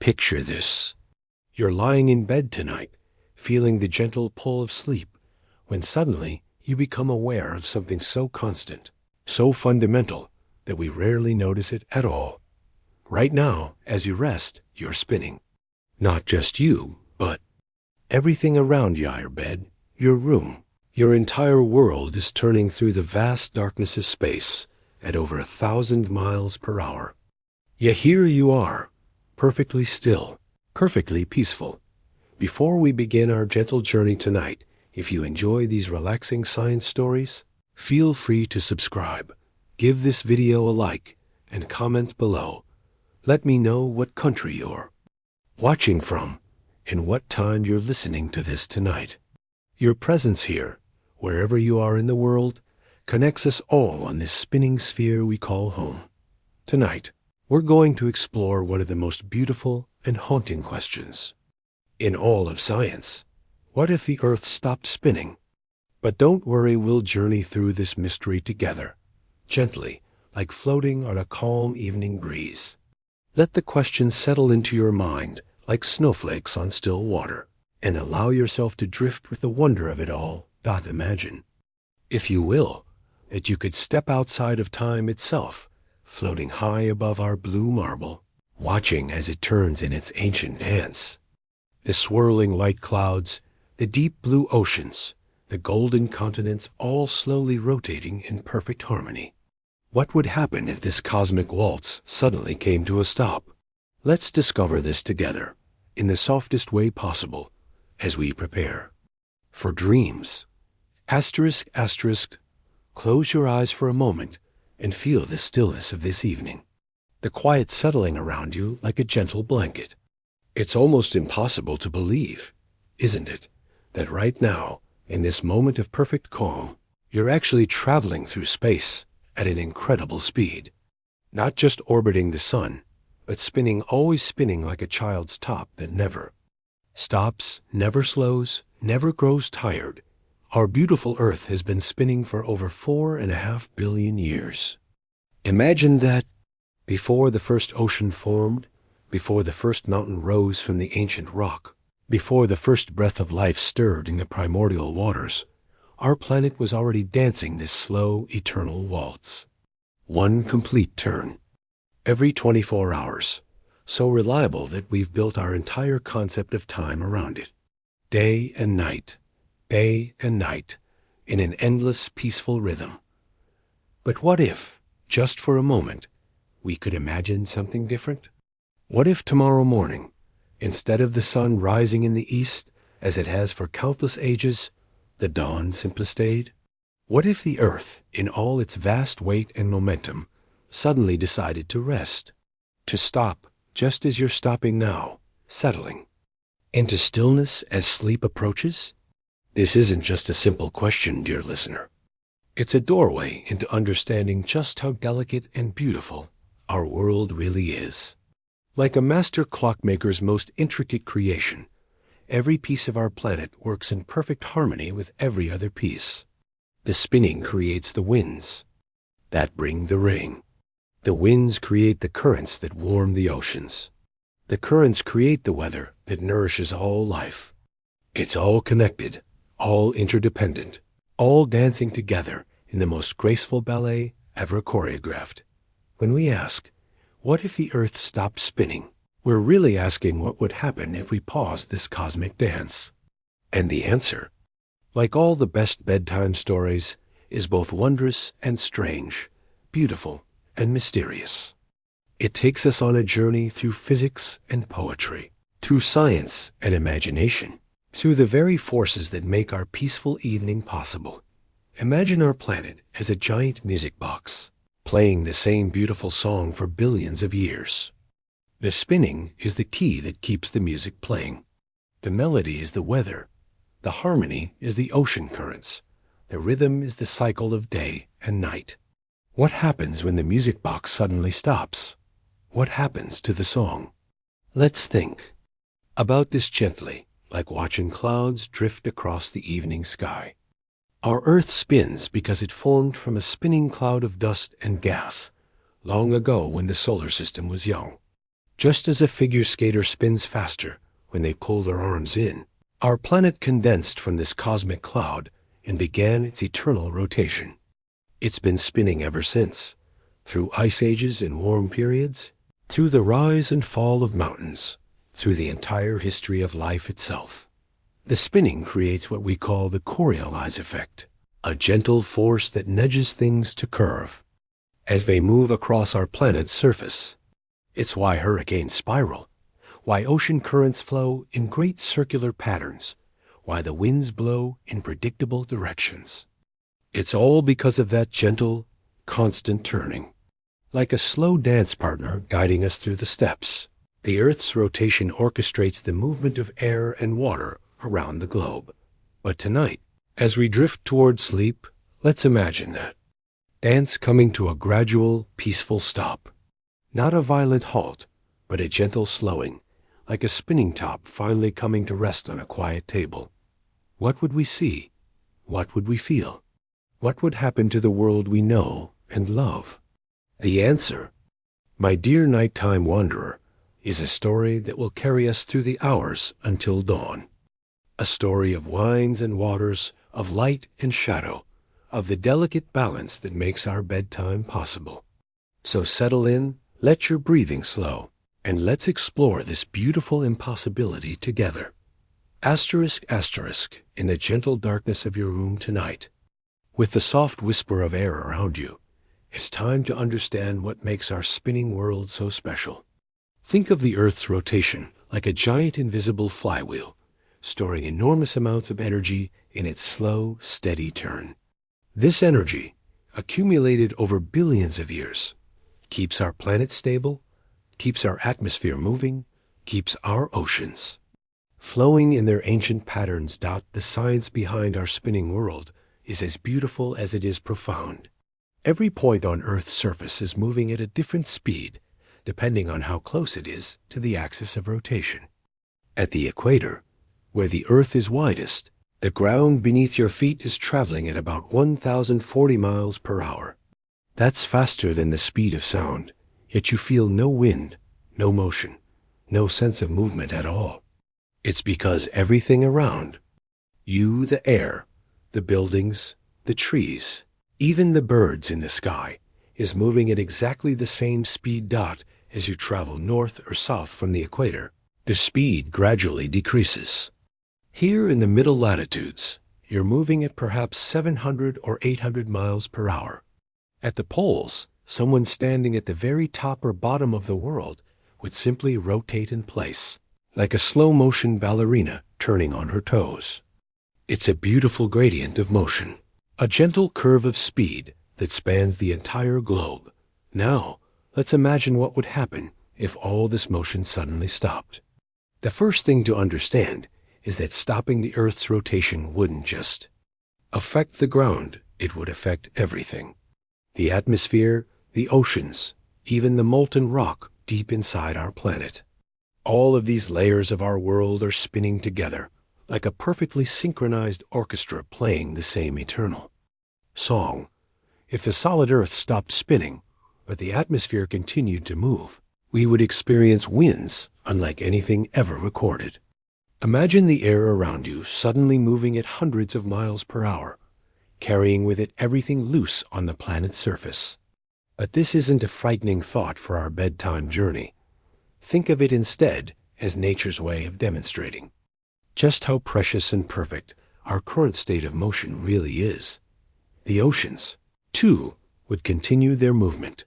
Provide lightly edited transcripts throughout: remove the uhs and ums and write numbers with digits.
Picture this. You're lying in bed tonight, feeling the gentle pull of sleep, when suddenly you become aware of something so constant, so fundamental, that we rarely notice it at all. Right now, as you rest, you're spinning. Not just you, but everything around your bed, your room, your entire world is turning through the vast darkness of space at over 1,000 miles per hour. Yet here you are, perfectly still, perfectly peaceful. Before we begin our gentle journey tonight, if you enjoy these relaxing science stories, feel free to subscribe, give this video a like, and comment below. Let me know what country you're watching from and what time you're listening to this tonight. Your presence here, wherever you are in the world, connects us all on this spinning sphere we call home. Tonight, we're going to explore one of the most beautiful and haunting questions in all of science. What if the Earth stopped spinning? But don't worry, we'll journey through this mystery together, gently, like floating on a calm evening breeze. Let the question settle into your mind like snowflakes on still water, and allow yourself to drift with the wonder of it all. Imagine, if you will, that you could step outside of time itself, floating high above our blue marble, watching as it turns in its ancient dance. The swirling light clouds, the deep blue oceans, the golden continents, all slowly rotating in perfect harmony. What would happen if this cosmic waltz suddenly came to a stop? Let's discover this together, in the softest way possible, as we prepare for dreams. Asterisk, asterisk, close your eyes for a moment and feel the stillness of this evening, the quiet settling around you like a gentle blanket. It's almost impossible to believe, isn't it, that right now, in this moment of perfect calm, you're actually traveling through space at an incredible speed, not just orbiting the sun, but spinning, always spinning like a child's top that never stops, never slows, never grows tired. Our beautiful Earth has been spinning for over 4.5 billion years. Imagine that before the first ocean formed, before the first mountain rose from the ancient rock, before the first breath of life stirred in the primordial waters, our planet was already dancing this slow, eternal waltz. One complete turn, every 24 hours, so reliable that we've built our entire concept of time around it. Day and night, in an endless, peaceful rhythm. But what if, just for a moment, we could imagine something different? What if tomorrow morning, instead of the sun rising in the east, as it has for countless ages, the dawn simply stayed? What if the Earth, in all its vast weight and momentum, suddenly decided to rest, to stop just as you're stopping now, settling into stillness as sleep approaches? This isn't just a simple question, dear listener. It's a doorway into understanding just how delicate and beautiful our world really is. Like a master clockmaker's most intricate creation, every piece of our planet works in perfect harmony with every other piece. The spinning creates the winds that bring the rain. The winds create the currents that warm the oceans. The currents create the weather that nourishes all life. It's all connected, all interdependent, all dancing together in the most graceful ballet ever choreographed. When we ask, what if the Earth stopped spinning? We're really asking what would happen if we paused this cosmic dance. And the answer, like all the best bedtime stories, is both wondrous and strange, beautiful and mysterious. It takes us on a journey through physics and poetry, through science and imagination, through the very forces that make our peaceful evening possible. Imagine our planet as a giant music box, playing the same beautiful song for billions of years. The spinning is the key that keeps the music playing. The melody is the weather. The harmony is the ocean currents. The rhythm is the cycle of day and night. What happens when the music box suddenly stops? What happens to the song? Let's think about this gently, like watching clouds drift across the evening sky. Our Earth spins because it formed from a spinning cloud of dust and gas long ago when the solar system was young. Just as a figure skater spins faster when they pull their arms in, our planet condensed from this cosmic cloud and began its eternal rotation. It's been spinning ever since, through ice ages and warm periods, through the rise and fall of mountains, through the entire history of life itself. The spinning creates what we call the Coriolis effect, a gentle force that nudges things to curve as they move across our planet's surface. It's why hurricanes spiral, why ocean currents flow in great circular patterns, why the winds blow in predictable directions. It's all because of that gentle, constant turning. Like a slow dance partner guiding us through the steps, the Earth's rotation orchestrates the movement of air and water around the globe. But tonight, as we drift toward sleep, let's imagine that dance coming to a gradual, peaceful stop. Not a violent halt, but a gentle slowing, like a spinning top finally coming to rest on a quiet table. What would we see? What would we feel? What would happen to the world we know and love? The answer, my dear nighttime wanderer, is a story that will carry us through the hours until dawn. A story of winds and waters, of light and shadow, of the delicate balance that makes our bedtime possible. So settle in, let your breathing slow, and let's explore this beautiful impossibility together. Asterisk, asterisk, in the gentle darkness of your room tonight, with the soft whisper of air around you, it's time to understand what makes our spinning world so special. Think of the Earth's rotation like a giant invisible flywheel, storing enormous amounts of energy in its slow, steady turn. This energy, accumulated over billions of years, keeps our planet stable, keeps our atmosphere moving, keeps our oceans flowing in their ancient patterns. The science behind our spinning world is as beautiful as it is profound. Every point on Earth's surface is moving at a different speed, depending on how close it is to the axis of rotation. At the equator, where the Earth is widest, the ground beneath your feet is traveling at about 1,040 miles per hour. That's faster than the speed of sound, yet you feel no wind, no motion, no sense of movement at all. It's because everything around you, the air, the buildings, the trees, even the birds in the sky, is moving at exactly the same speed. As you travel north or south from the equator, the speed gradually decreases. Here in the middle latitudes, you're moving at perhaps 700 or 800 miles per hour. At the poles, someone standing at the very top or bottom of the world would simply rotate in place, like a slow-motion ballerina turning on her toes. It's a beautiful gradient of motion, a gentle curve of speed that spans the entire globe. Now, let's imagine what would happen if all this motion suddenly stopped. The first thing to understand is that stopping the Earth's rotation wouldn't just affect the ground, it would affect everything. The atmosphere, the oceans, even the molten rock deep inside our planet. All of these layers of our world are spinning together, like a perfectly synchronized orchestra playing the same eternal song. If the solid Earth stopped spinning, but the atmosphere continued to move, we would experience winds unlike anything ever recorded. Imagine the air around you suddenly moving at hundreds of miles per hour, carrying with it everything loose on the planet's surface. But this isn't a frightening thought for our bedtime journey. Think of it instead as nature's way of demonstrating just how precious and perfect our current state of motion really is. The oceans, too, would continue their movement,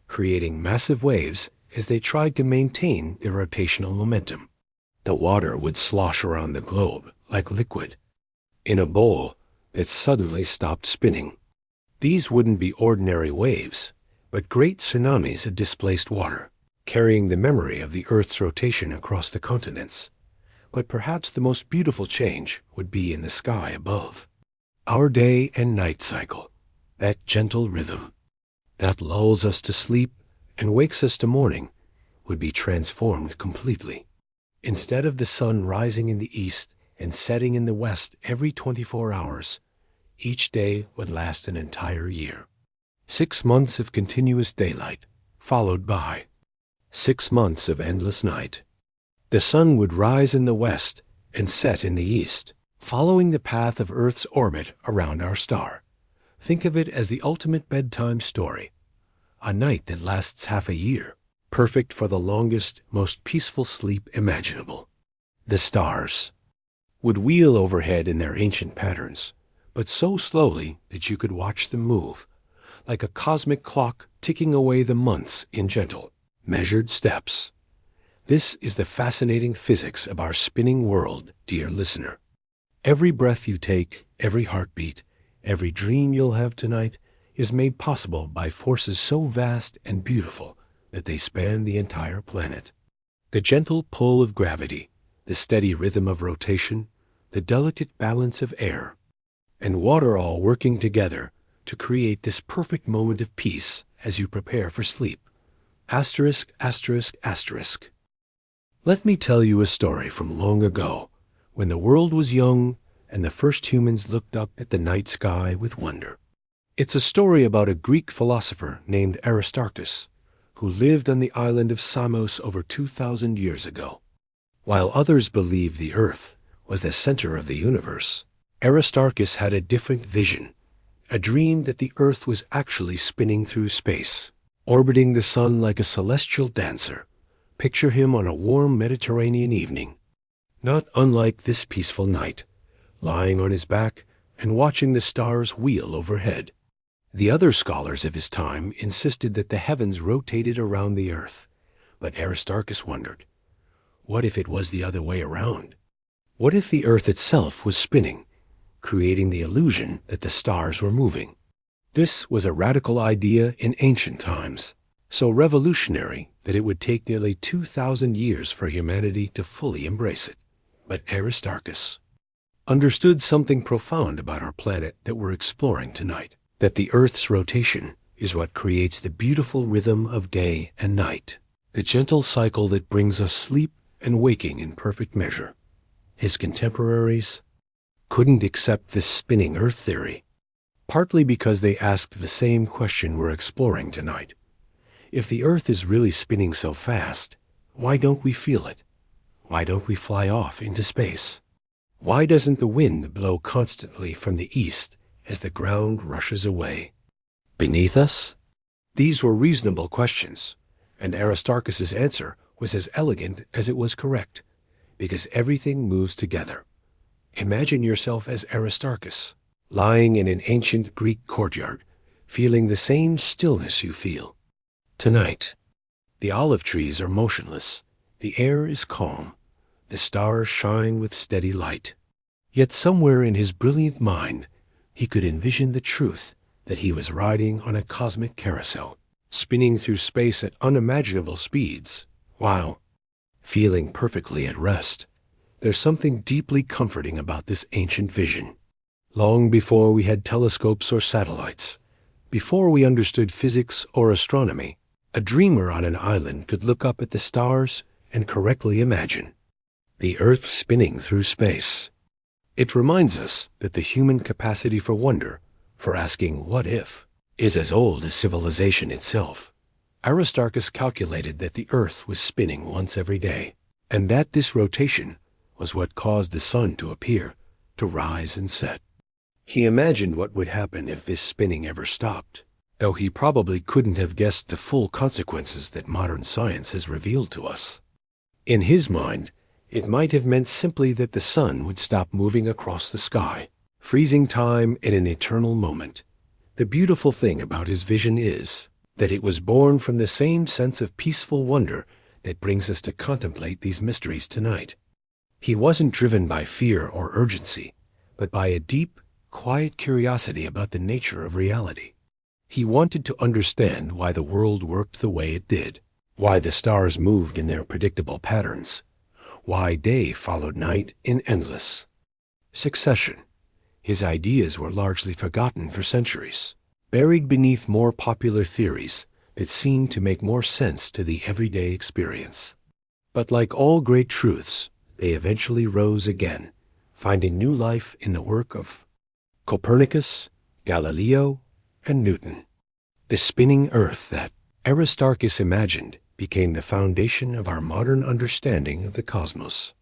creating massive waves as they tried to maintain their rotational momentum. The water would slosh around the globe like liquid in a bowl that suddenly stopped spinning. These wouldn't be ordinary waves, but great tsunamis of displaced water, carrying the memory of the Earth's rotation across the continents. But perhaps the most beautiful change would be in the sky above. Our day and night cycle, that gentle rhythm that lulls us to sleep and wakes us to morning, would be transformed completely. Instead of the sun rising in the east and setting in the west every 24 hours, each day would last an entire year. 6 months of continuous daylight, followed by 6 months of endless night. The sun would rise in the west and set in the east, following the path of Earth's orbit around our star. Think of it as the ultimate bedtime story, a night that lasts half a year, perfect for the longest, most peaceful sleep imaginable. The stars would wheel overhead in their ancient patterns, but so slowly that you could watch them move, like a cosmic clock ticking away the months in gentle, measured steps. This is the fascinating physics of our spinning world, dear listener. Every breath you take, every heartbeat, every dream you'll have tonight is made possible by forces so vast and beautiful that they span the entire planet. The gentle pull of gravity, the steady rhythm of rotation, the delicate balance of air and water all working together to create this perfect moment of peace as you prepare for sleep. Asterisk, asterisk, asterisk. Let me tell you a story from long ago, when the world was young and the first humans looked up at the night sky with wonder. It's a story about a Greek philosopher named Aristarchus, who lived on the island of Samos over 2,000 years ago. While others believed the earth was the center of the universe, Aristarchus had a different vision, a dream that the earth was actually spinning through space, orbiting the sun like a celestial dancer. Picture him on a warm Mediterranean evening, not unlike this peaceful night, lying on his back and watching the stars wheel overhead. The other scholars of his time insisted that the heavens rotated around the earth, but Aristarchus wondered, what if it was the other way around? What if the earth itself was spinning, creating the illusion that the stars were moving? This was a radical idea in ancient times, so revolutionary that it would take nearly 2,000 years for humanity to fully embrace it. But Aristarchus understood something profound about our planet that we're exploring tonight, that the Earth's rotation is what creates the beautiful rhythm of day and night, the gentle cycle that brings us sleep and waking in perfect measure. His contemporaries couldn't accept this spinning Earth theory, partly because they asked the same question we're exploring tonight. If the Earth is really spinning so fast, why don't we feel it? Why don't we fly off into space? Why doesn't the wind blow constantly from the east as the ground rushes away beneath us? These were reasonable questions, and Aristarchus's answer was as elegant as it was correct, because everything moves together. Imagine yourself as Aristarchus, lying in an ancient Greek courtyard, feeling the same stillness you feel tonight. The olive trees are motionless, the air is calm, the stars shine with steady light. Yet somewhere in his brilliant mind, he could envision the truth that he was riding on a cosmic carousel, spinning through space at unimaginable speeds, while feeling perfectly at rest. There's something deeply comforting about this ancient vision. Long before we had telescopes or satellites, before we understood physics or astronomy, a dreamer on an island could look up at the stars and correctly imagine the Earth spinning through space. It reminds us that the human capacity for wonder, for asking what if, is as old as civilization itself. Aristarchus calculated that the Earth was spinning once every day, and that this rotation was what caused the sun to appear, to rise and set. He imagined what would happen if this spinning ever stopped, though he probably couldn't have guessed the full consequences that modern science has revealed to us. In his mind, it might have meant simply that the sun would stop moving across the sky, freezing time in an eternal moment. The beautiful thing about his vision is that it was born from the same sense of peaceful wonder that brings us to contemplate these mysteries tonight. He wasn't driven by fear or urgency, but by a deep, quiet curiosity about the nature of reality. He wanted to understand why the world worked the way it did, why the stars moved in their predictable patterns, why day followed night in endless succession. His ideas were largely forgotten for centuries, buried beneath more popular theories that seemed to make more sense to the everyday experience. But like all great truths, they eventually rose again, finding new life in the work of Copernicus, Galileo, and Newton. The spinning Earth that Aristarchus imagined became the foundation of our modern understanding of the cosmos.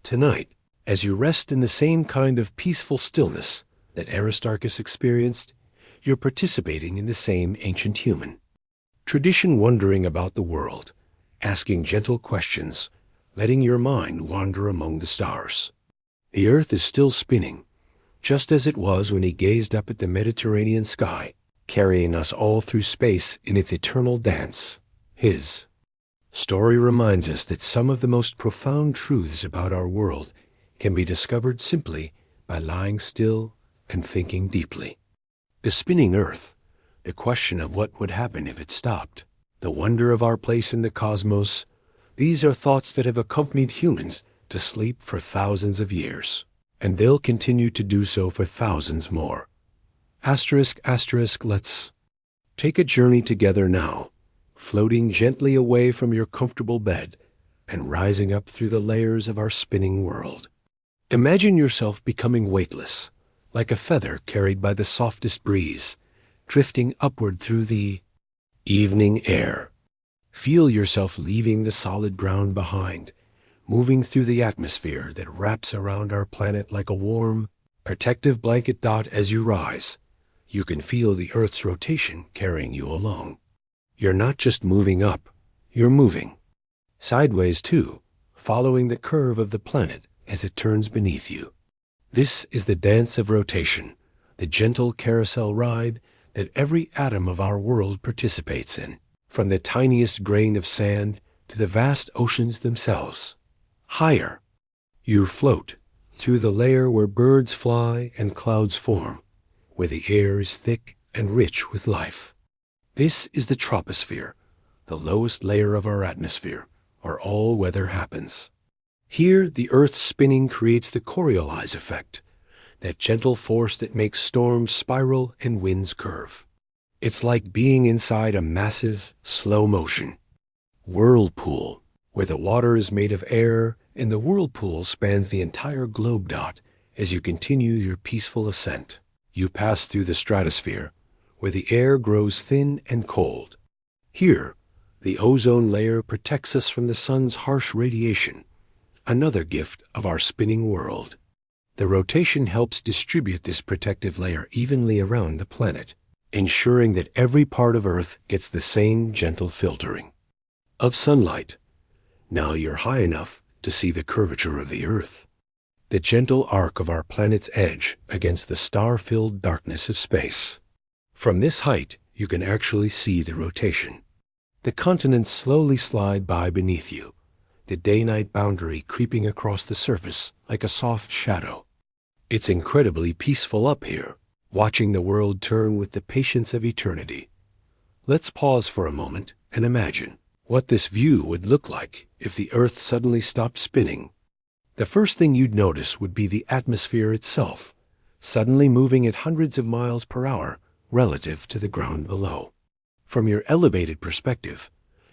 Tonight, as you rest in the same kind of peaceful stillness that Aristarchus experienced, you're participating in the same ancient human tradition, wondering about the world, asking gentle questions, letting your mind wander among the stars. The earth is still spinning, just as it was when he gazed up at the Mediterranean sky, carrying us all through space in its eternal dance. His story reminds us that some of the most profound truths about our world can be discovered simply by lying still and thinking deeply. The spinning earth, the question of what would happen if it stopped, the wonder of our place in the cosmos, these are thoughts that have accompanied humans to sleep for thousands of years, and they'll continue to do so for thousands more. Let's take a journey together now, floating gently away from your comfortable bed and rising up through the layers of our spinning world. Imagine yourself becoming weightless, like a feather carried by the softest breeze, drifting upward through the evening air. Feel yourself leaving the solid ground behind, moving through the atmosphere that wraps around our planet like a warm, protective blanket. As you rise, you can feel the Earth's rotation carrying you along. You're not just moving up, you're moving sideways too, following the curve of the planet as it turns beneath you. This is the dance of rotation, the gentle carousel ride that every atom of our world participates in, from the tiniest grain of sand to the vast oceans themselves. Higher, you float through the layer where birds fly and clouds form, where the air is thick and rich with life. This is the troposphere, the lowest layer of our atmosphere, where all weather happens. Here, the Earth's spinning creates the Coriolis effect, that gentle force that makes storms spiral and winds curve. It's like being inside a massive, slow-motion whirlpool, where the water is made of air and the whirlpool spans the entire globe. As you continue your peaceful ascent, you pass through the stratosphere, where the air grows thin and cold. Here, the ozone layer protects us from the sun's harsh radiation, another gift of our spinning world. The rotation helps distribute this protective layer evenly around the planet, ensuring that every part of Earth gets the same gentle filtering of sunlight. Now you're high enough to see the curvature of the Earth, the gentle arc of our planet's edge against the star-filled darkness of space. From this height, you can actually see the rotation. The continents slowly slide by beneath you, the day-night boundary creeping across the surface like a soft shadow. It's incredibly peaceful up here, watching the world turn with the patience of eternity. Let's pause for a moment and imagine what this view would look like if the Earth suddenly stopped spinning. The first thing you'd notice would be the atmosphere itself, suddenly moving at hundreds of miles per hour relative to the ground below. From your elevated perspective,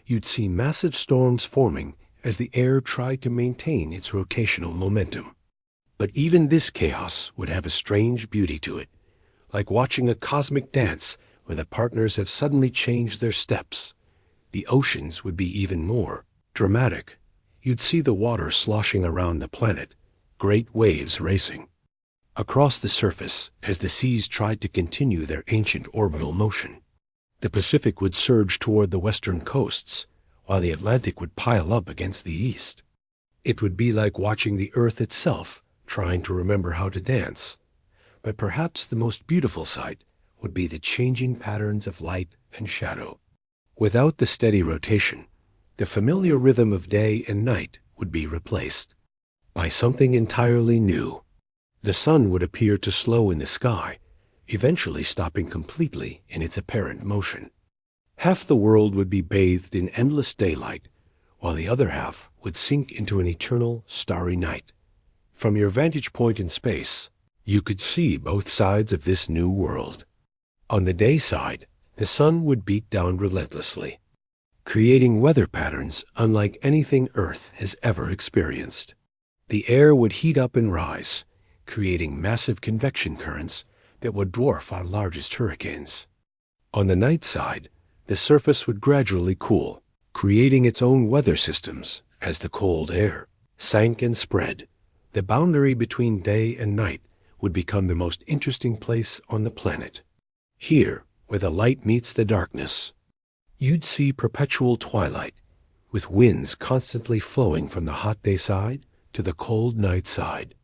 you'd see massive storms forming as the air tried to maintain its rotational momentum. But even this chaos would have a strange beauty to it, like watching a cosmic dance where the partners have suddenly changed their steps. The oceans would be even more dramatic. You'd see the water sloshing around the planet, great waves racing across the surface as the seas tried to continue their ancient orbital motion. The Pacific would surge toward the western coasts, while the Atlantic would pile up against the east. It would be like watching the Earth itself trying to remember how to dance. But perhaps the most beautiful sight would be the changing patterns of light and shadow. Without the steady rotation, the familiar rhythm of day and night would be replaced by something entirely new. The sun would appear to slow in the sky, eventually stopping completely in its apparent motion. Half the world would be bathed in endless daylight, while the other half would sink into an eternal starry night. From your vantage point in space, you could see both sides of this new world. On the day side, the sun would beat down relentlessly, creating weather patterns unlike anything Earth has ever experienced. The air would heat up and rise, creating massive convection currents that would dwarf our largest hurricanes. On the night side, the surface would gradually cool creating its own weather systems. As the cold air sank and spread, the boundary between day and night would become the most interesting place on the planet. Here, where the light meets the darkness, you'd see perpetual twilight, with winds constantly flowing from the hot day side to the cold night side.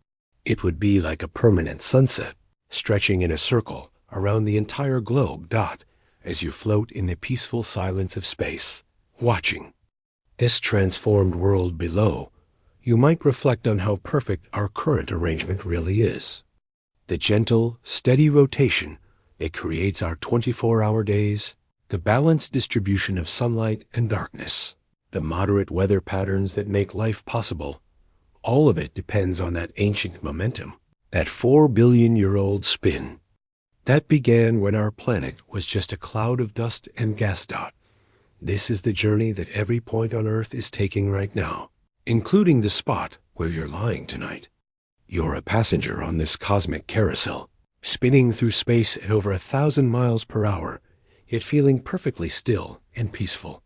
It would be like a permanent sunset, stretching in a circle around the entire globe dot as you float in the peaceful silence of space, watching this transformed world below. You might reflect on how perfect our current arrangement really is. The gentle, steady rotation that creates our 24-hour days, the balanced distribution of sunlight and darkness, the moderate weather patterns that make life possible, all of it depends on that ancient momentum, that 4 billion-year-old spin. That began when our planet was just a cloud of dust and gas dot. This is the journey that every point on Earth is taking right now, including the spot where you're lying tonight. You're a passenger on this cosmic carousel, spinning through space at over 1,000 miles per hour, yet feeling perfectly still and peaceful.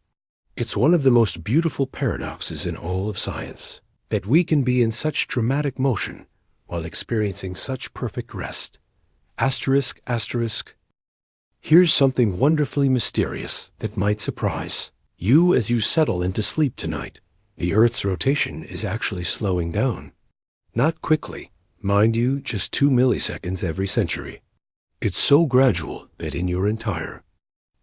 It's one of the most beautiful paradoxes in all of science, that we can be in such dramatic motion while experiencing such perfect rest. Asterisk, asterisk. Here's something wonderfully mysterious that might surprise you as you settle into sleep tonight. The Earth's rotation is actually slowing down. Not quickly, mind you, just 2 milliseconds every century. It's so gradual that in your entire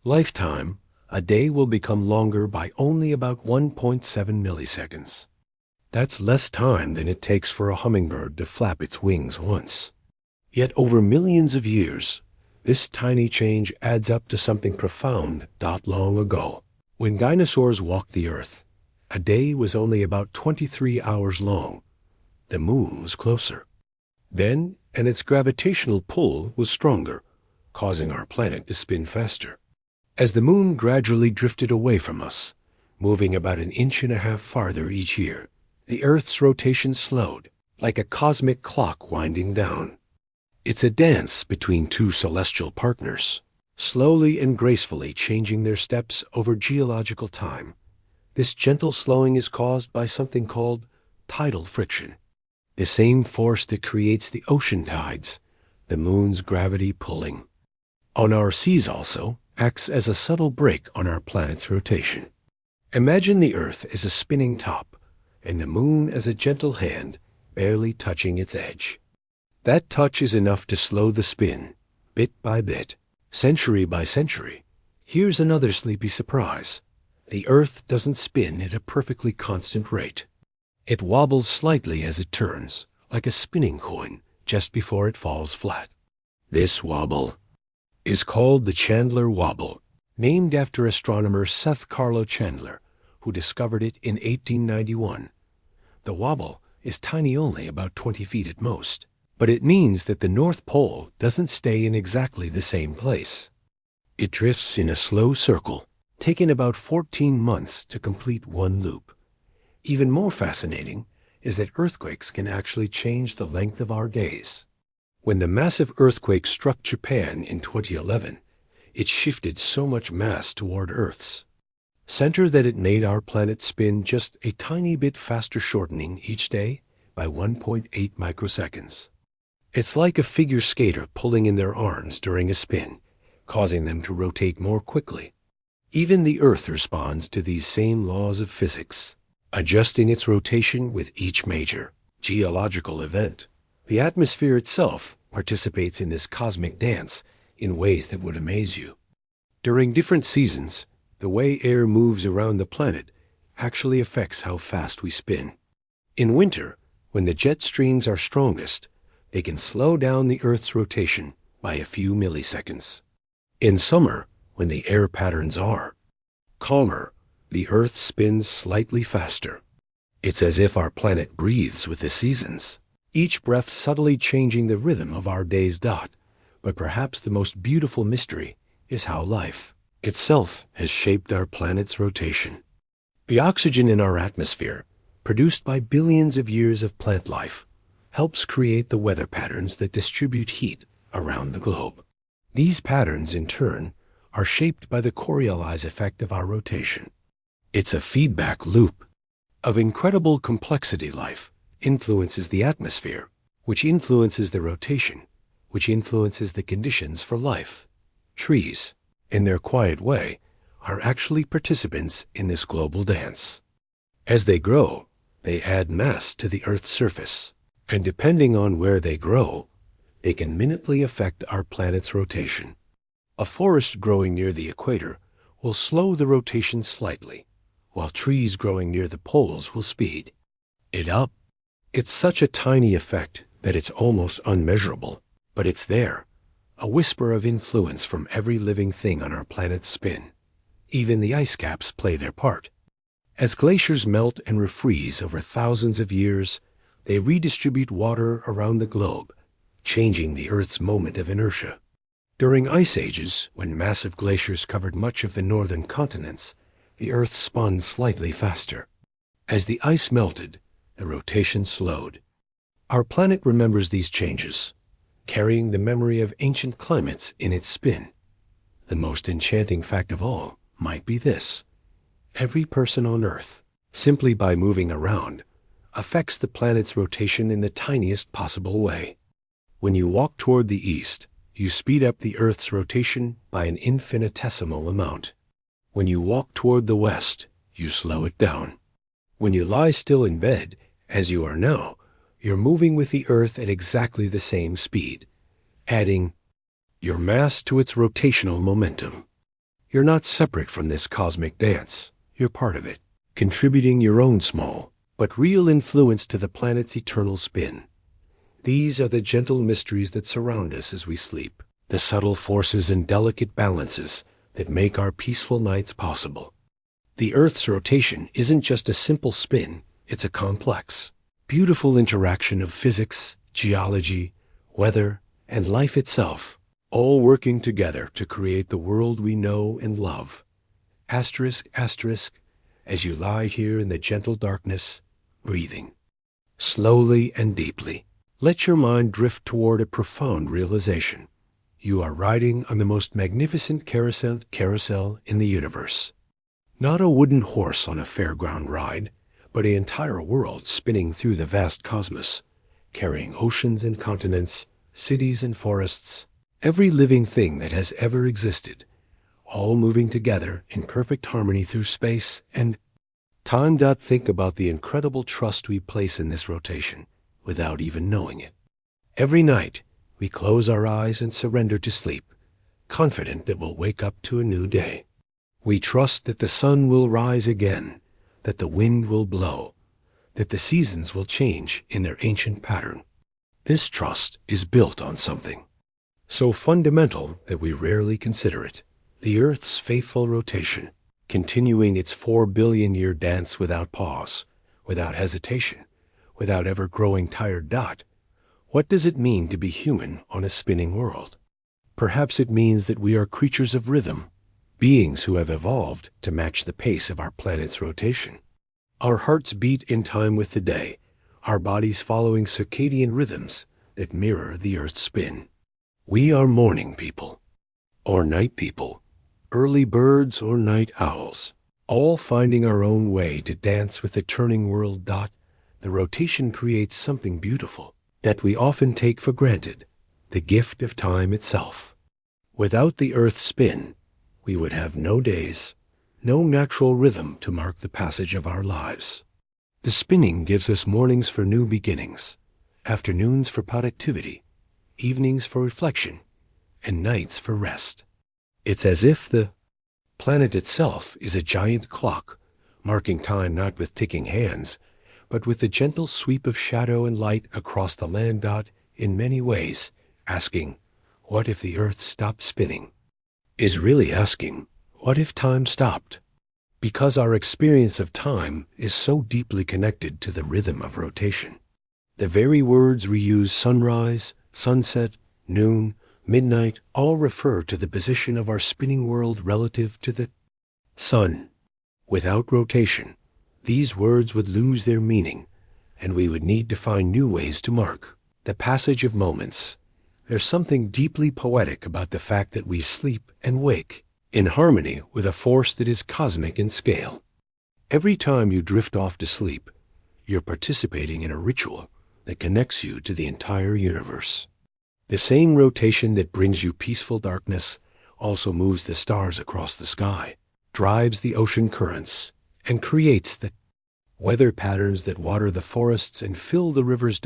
lifetime, a day will become longer by only about 1.7 milliseconds. That's less time than it takes for a hummingbird to flap its wings once. Yet over millions of years, this tiny change adds up to something profound. Long ago, when dinosaurs walked the Earth, a day was only about 23 hours long. The moon was closer then, and its gravitational pull was stronger, causing our planet to spin faster. As the moon gradually drifted away from us, moving about 1.5 inches farther each year, the Earth's rotation slowed, like a cosmic clock winding down. It's a dance between two celestial partners, slowly and gracefully changing their steps over geological time. This gentle slowing is caused by something called tidal friction, the same force that creates the ocean tides, the moon's gravity pulling on our seas also acts as a subtle brake on our planet's rotation. Imagine the Earth as a spinning top, and the moon as a gentle hand barely touching its edge. That touch is enough to slow the spin, bit by bit, century by century. Here's another sleepy surprise. The Earth doesn't spin at a perfectly constant rate. It wobbles slightly as it turns, like a spinning coin, just before it falls flat. This wobble is called the Chandler wobble, named after astronomer Seth Carlo Chandler, who discovered it in 1891. The wobble is tiny, only about 20 feet at most, but it means that the North Pole doesn't stay in exactly the same place. It drifts in a slow circle, taking about 14 months to complete one loop. Even more fascinating is that earthquakes can actually change the length of our days. When the massive earthquake struck Japan in 2011, it shifted so much mass toward Earth's center that it made our planet spin just a tiny bit faster, shortening each day by 1.8 microseconds. It's like a figure skater pulling in their arms during a spin, causing them to rotate more quickly. Even the Earth responds to these same laws of physics, adjusting its rotation with each major geological event. The atmosphere itself participates in this cosmic dance in ways that would amaze you. During different seasons, the way air moves around the planet actually affects how fast we spin. In winter, when the jet streams are strongest, they can slow down the Earth's rotation by a few milliseconds. In summer, when the air patterns are calmer, the Earth spins slightly faster. It's as if our planet breathes with the seasons, each breath subtly changing the rhythm of our day's dot. But perhaps the most beautiful mystery is how life itself has shaped our planet's rotation. The oxygen in our atmosphere, produced by billions of years of plant life, helps create the weather patterns that distribute heat around the globe. These patterns, in turn, are shaped by the Coriolis effect of our rotation. It's a feedback loop of incredible complexity. Life influences the atmosphere, which influences the rotation, which influences the conditions for life. Trees, in their quiet way, are actually participants in this global dance. As they grow, they add mass to the Earth's surface, and depending on where they grow, they can minutely affect our planet's rotation. A forest growing near the equator will slow the rotation slightly, while trees growing near the poles will speed it up. It's such a tiny effect that it's almost unmeasurable, but it's there, a whisper of influence from every living thing on our planet's spin. Even the ice caps play their part. As glaciers melt and refreeze over thousands of years, they redistribute water around the globe, changing the Earth's moment of inertia. During ice ages, when massive glaciers covered much of the northern continents, the Earth spun slightly faster. As the ice melted, the rotation slowed. Our planet remembers these changes, carrying the memory of ancient climates in its spin. The most enchanting fact of all might be this: every person on Earth, simply by moving around, affects the planet's rotation in the tiniest possible way. When you walk toward the east, you speed up the Earth's rotation by an infinitesimal amount. When you walk toward the west, you slow it down. When you lie still in bed, as you are now, you're moving with the Earth at exactly the same speed, adding your mass to its rotational momentum. You're not separate from this cosmic dance. You're part of it, contributing your own small but real influence to the planet's eternal spin. These are the gentle mysteries that surround us as we sleep, the subtle forces and delicate balances that make our peaceful nights possible. The Earth's rotation isn't just a simple spin, it's a complex, beautiful interaction of physics, geology, weather, and life itself, all working together to create the world we know and love. Asterisk, asterisk, as you lie here in the gentle darkness, breathing slowly and deeply. Let your mind drift toward a profound realization. You are riding on the most magnificent carousel in the universe. Not a wooden horse on a fairground ride, but an entire world spinning through the vast cosmos, carrying oceans and continents, cities and forests, every living thing that has ever existed, all moving together in perfect harmony through space and time. Think about the incredible trust we place in this rotation without even knowing it. Every night, we close our eyes and surrender to sleep, confident that we'll wake up to a new day. We trust that the sun will rise again, that the wind will blow, that the seasons will change in their ancient pattern. This trust is built on something so fundamental that we rarely consider it: the Earth's faithful rotation, continuing its 4 billion-year dance without pause, without hesitation, without ever growing tired. What does it mean to be human on a spinning world? Perhaps it means that we are creatures of rhythm, beings who have evolved to match the pace of our planet's rotation. Our hearts beat in time with the day, our bodies following circadian rhythms that mirror the Earth's spin. We are morning people, or night people, early birds or night owls, all finding our own way to dance with the turning world. The rotation creates something beautiful that we often take for granted, the gift of time itself. Without the Earth's spin, we would have no days, no natural rhythm to mark the passage of our lives. The spinning gives us mornings for new beginnings, afternoons for productivity, evenings for reflection, and nights for rest. It's as if the planet itself is a giant clock, marking time not with ticking hands, but with the gentle sweep of shadow and light across the land. In many ways, asking, what if the Earth stopped spinning? Is really asking, what if time stopped? Because our experience of time is so deeply connected to the rhythm of rotation. The very words we use, sunrise, sunset, noon, midnight, all refer to the position of our spinning world relative to the sun. Without rotation, these words would lose their meaning, and we would need to find new ways to mark the passage of moments. There's something deeply poetic about the fact that we sleep and wake in harmony with a force that is cosmic in scale. Every time you drift off to sleep, you're participating in a ritual that connects you to the entire universe. The same rotation that brings you peaceful darkness also moves the stars across the sky, drives the ocean currents, and creates the weather patterns that water the forests and fill the rivers.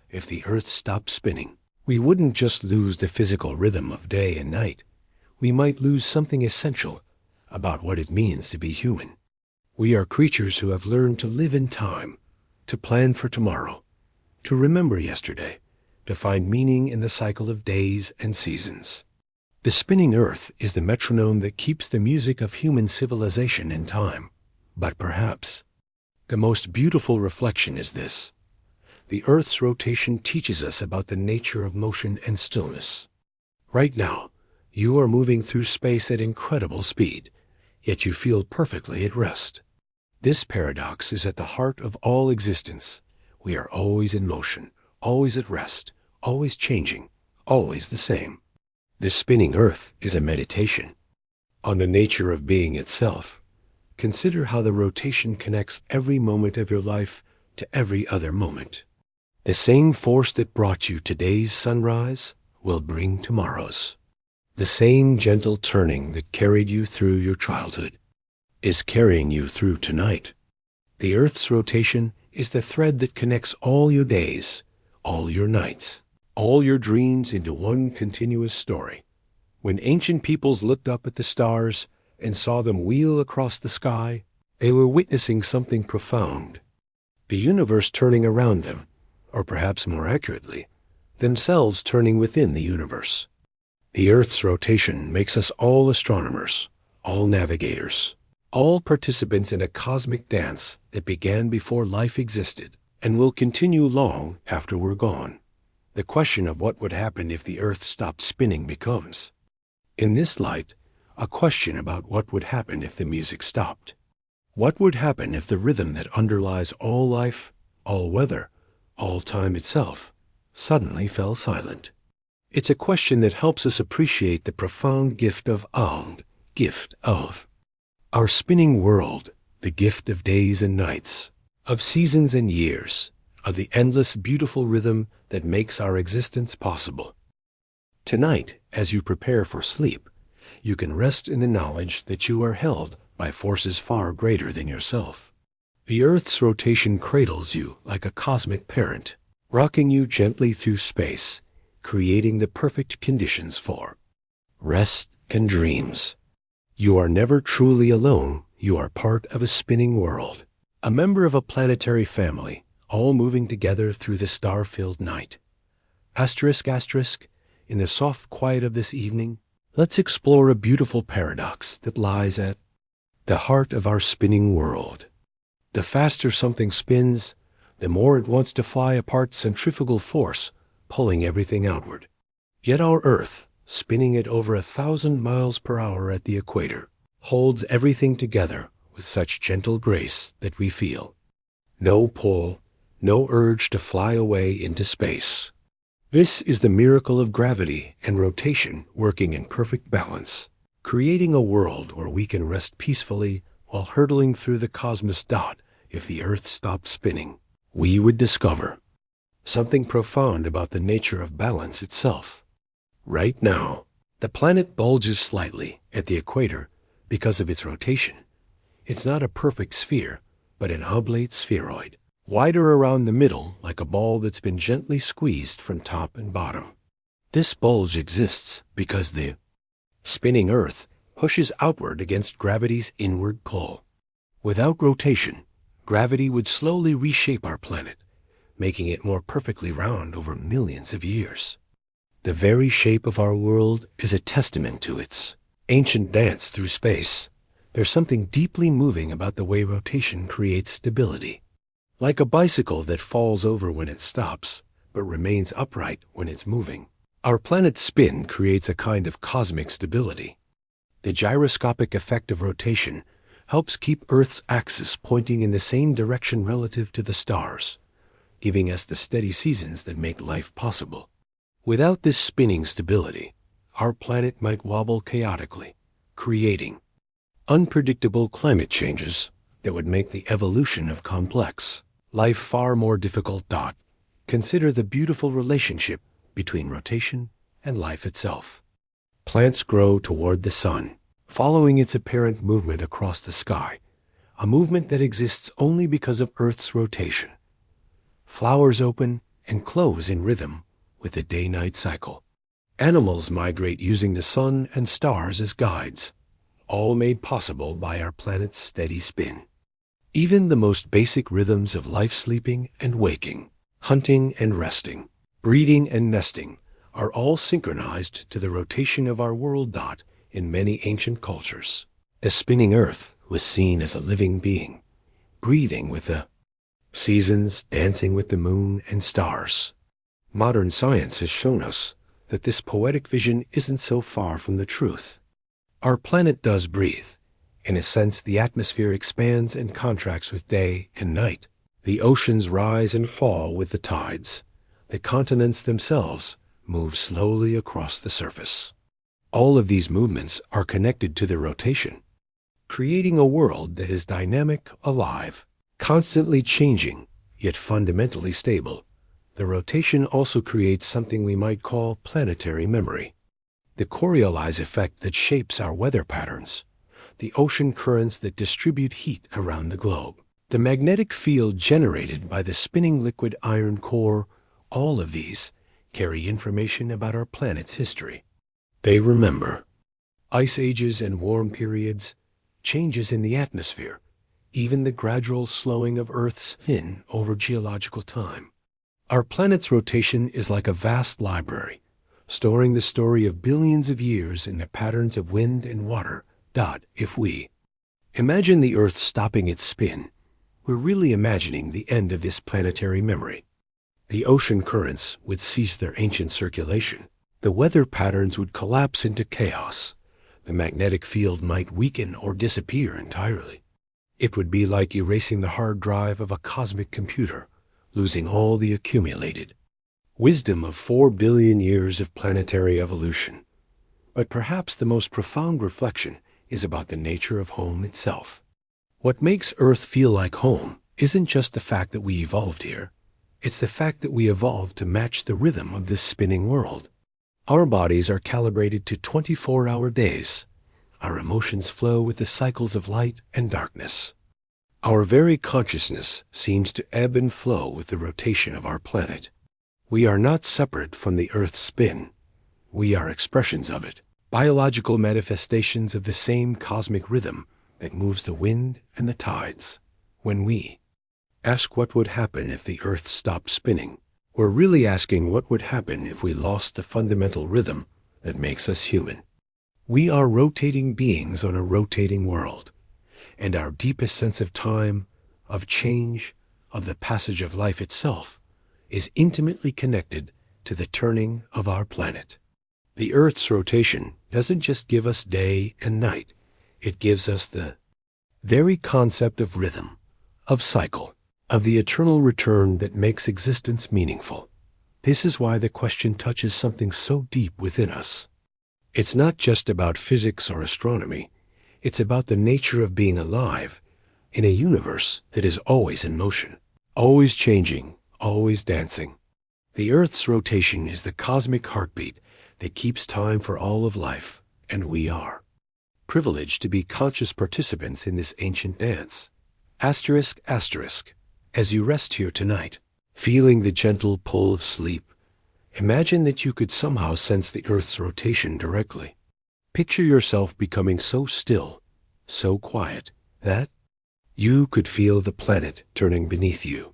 If the earth stopped spinning, we wouldn't just lose the physical rhythm of day and night. We might lose something essential about what it means to be human. We are creatures who have learned to live in time, to plan for tomorrow, to remember yesterday, to find meaning in the cycle of days and seasons. The spinning earth is the metronome that keeps the music of human civilization in time. But perhaps the most beautiful reflection is this: the earth's rotation teaches us about the nature of motion and stillness. Right now, you are moving through space at incredible speed, yet you feel perfectly at rest. This paradox is at the heart of all existence. We are always in motion, always at rest, always changing, always the same. The spinning earth is a meditation on the nature of being itself. Consider how the rotation connects every moment of your life to every other moment. The same force that brought you today's sunrise will bring tomorrow's. The same gentle turning that carried you through your childhood is carrying you through tonight. The earth's rotation is the thread that connects all your days, all your nights, all your dreams into one continuous story. When ancient peoples looked up at the stars and saw them wheel across the sky, they were witnessing something profound. The universe turning around them, or perhaps more accurately, themselves turning within the universe. The earth's rotation makes us all astronomers, all navigators, all participants in a cosmic dance that began before life existed and will continue long after we're gone. The question of what would happen if the earth stopped spinning becomes, in this light, a question about what would happen if the music stopped. What would happen if the rhythm that underlies all life, all weather, all time itself, suddenly fell silent? It's a question that helps us appreciate the profound gift of our spinning world, the gift of days and nights, of seasons and years, of the endless beautiful rhythm that makes our existence possible. Tonight, as you prepare for sleep, you can rest in the knowledge that you are held by forces far greater than yourself. The earth's rotation cradles you like a cosmic parent, rocking you gently through space, creating the perfect conditions for rest and dreams. You are never truly alone. You are part of a spinning world, a member of a planetary family, all moving together through the star-filled night. In the soft quiet of this evening, let's explore a beautiful paradox that lies at the heart of our spinning world. The faster something spins, the more it wants to fly apart, centrifugal force pulling everything outward. Yet our Earth, spinning at over 1,000 miles per hour at the equator, holds everything together with such gentle grace that we feel no pull, no urge to fly away into space. This is the miracle of gravity and rotation working in perfect balance, creating a world where we can rest peacefully while hurtling through the cosmos. If the Earth stopped spinning, we would discover something profound about the nature of balance itself. Right now, the planet bulges slightly at the equator because of its rotation. It's not a perfect sphere, but an oblate spheroid, wider around the middle like a ball that's been gently squeezed from top and bottom. This bulge exists because the spinning Earth pushes outward against gravity's inward pull. Without rotation, gravity would slowly reshape our planet, making it more perfectly round over millions of years. The very shape of our world is a testament to its ancient dance through space. There's something deeply moving about the way rotation creates stability. Like a bicycle that falls over when it stops, but remains upright when it's moving, our planet's spin creates a kind of cosmic stability. The gyroscopic effect of rotation helps keep Earth's axis pointing in the same direction relative to the stars, giving us the steady seasons that make life possible. Without this spinning stability, our planet might wobble chaotically, creating unpredictable climate changes, that would make the evolution of complex life far more difficult. Consider the beautiful relationship between rotation and life itself. Plants grow toward the sun, following its apparent movement across the sky, a movement that exists only because of Earth's rotation. Flowers open and close in rhythm with the day-night cycle. Animals migrate using the sun and stars as guides, all made possible by our planet's steady spin. Even the most basic rhythms of life, sleeping and waking, hunting and resting, breeding and nesting, are all synchronized to the rotation of our world. In many ancient cultures, a spinning Earth was seen as a living being, breathing with the seasons, dancing with the moon and stars. Modern science has shown us that this poetic vision isn't so far from the truth. Our planet does breathe. In a sense, the atmosphere expands and contracts with day and night. The oceans rise and fall with the tides. The continents themselves move slowly across the surface. All of these movements are connected to the rotation, creating a world that is dynamic, alive, constantly changing, yet fundamentally stable. The rotation also creates something we might call planetary memory. The Coriolis effect that shapes our weather patterns, the ocean currents that distribute heat around the globe, the magnetic field generated by the spinning liquid iron core, all of these carry information about our planet's history. They remember ice ages and warm periods, changes in the atmosphere, even the gradual slowing of Earth's spin over geological time. Our planet's rotation is like a vast library, storing the story of billions of years in the patterns of wind and water. If we imagine the Earth stopping its spin, we're really imagining the end of this planetary memory. The ocean currents would cease their ancient circulation. The weather patterns would collapse into chaos. The magnetic field might weaken or disappear entirely. It would be like erasing the hard drive of a cosmic computer, losing all the accumulated wisdom of 4 billion years of planetary evolution. But perhaps the most profound reflection is about the nature of home itself. What makes Earth feel like home isn't just the fact that we evolved here. It's the fact that we evolved to match the rhythm of this spinning world. Our bodies are calibrated to 24-hour days. Our emotions flow with the cycles of light and darkness. Our very consciousness seems to ebb and flow with the rotation of our planet. We are not separate from the Earth's spin. We are expressions of it, biological manifestations of the same cosmic rhythm that moves the wind and the tides. When we ask what would happen if the Earth stopped spinning, we're really asking what would happen if we lost the fundamental rhythm that makes us human. We are rotating beings on a rotating world, and our deepest sense of time, of change, of the passage of life itself, is intimately connected to the turning of our planet. The Earth's rotation doesn't just give us day and night. It gives us the very concept of rhythm, of cycle, of the eternal return that makes existence meaningful. This is why the question touches something so deep within us. It's not just about physics or astronomy. It's about the nature of being alive in a universe that is always in motion, always changing, always dancing. The Earth's rotation is the cosmic heartbeat that keeps time for all of life, and we are privileged to be conscious participants in this ancient dance. Asterisk, asterisk. As you rest here tonight, feeling the gentle pull of sleep, imagine that you could somehow sense the Earth's rotation directly. Picture yourself becoming so still, so quiet, that you could feel the planet turning beneath you.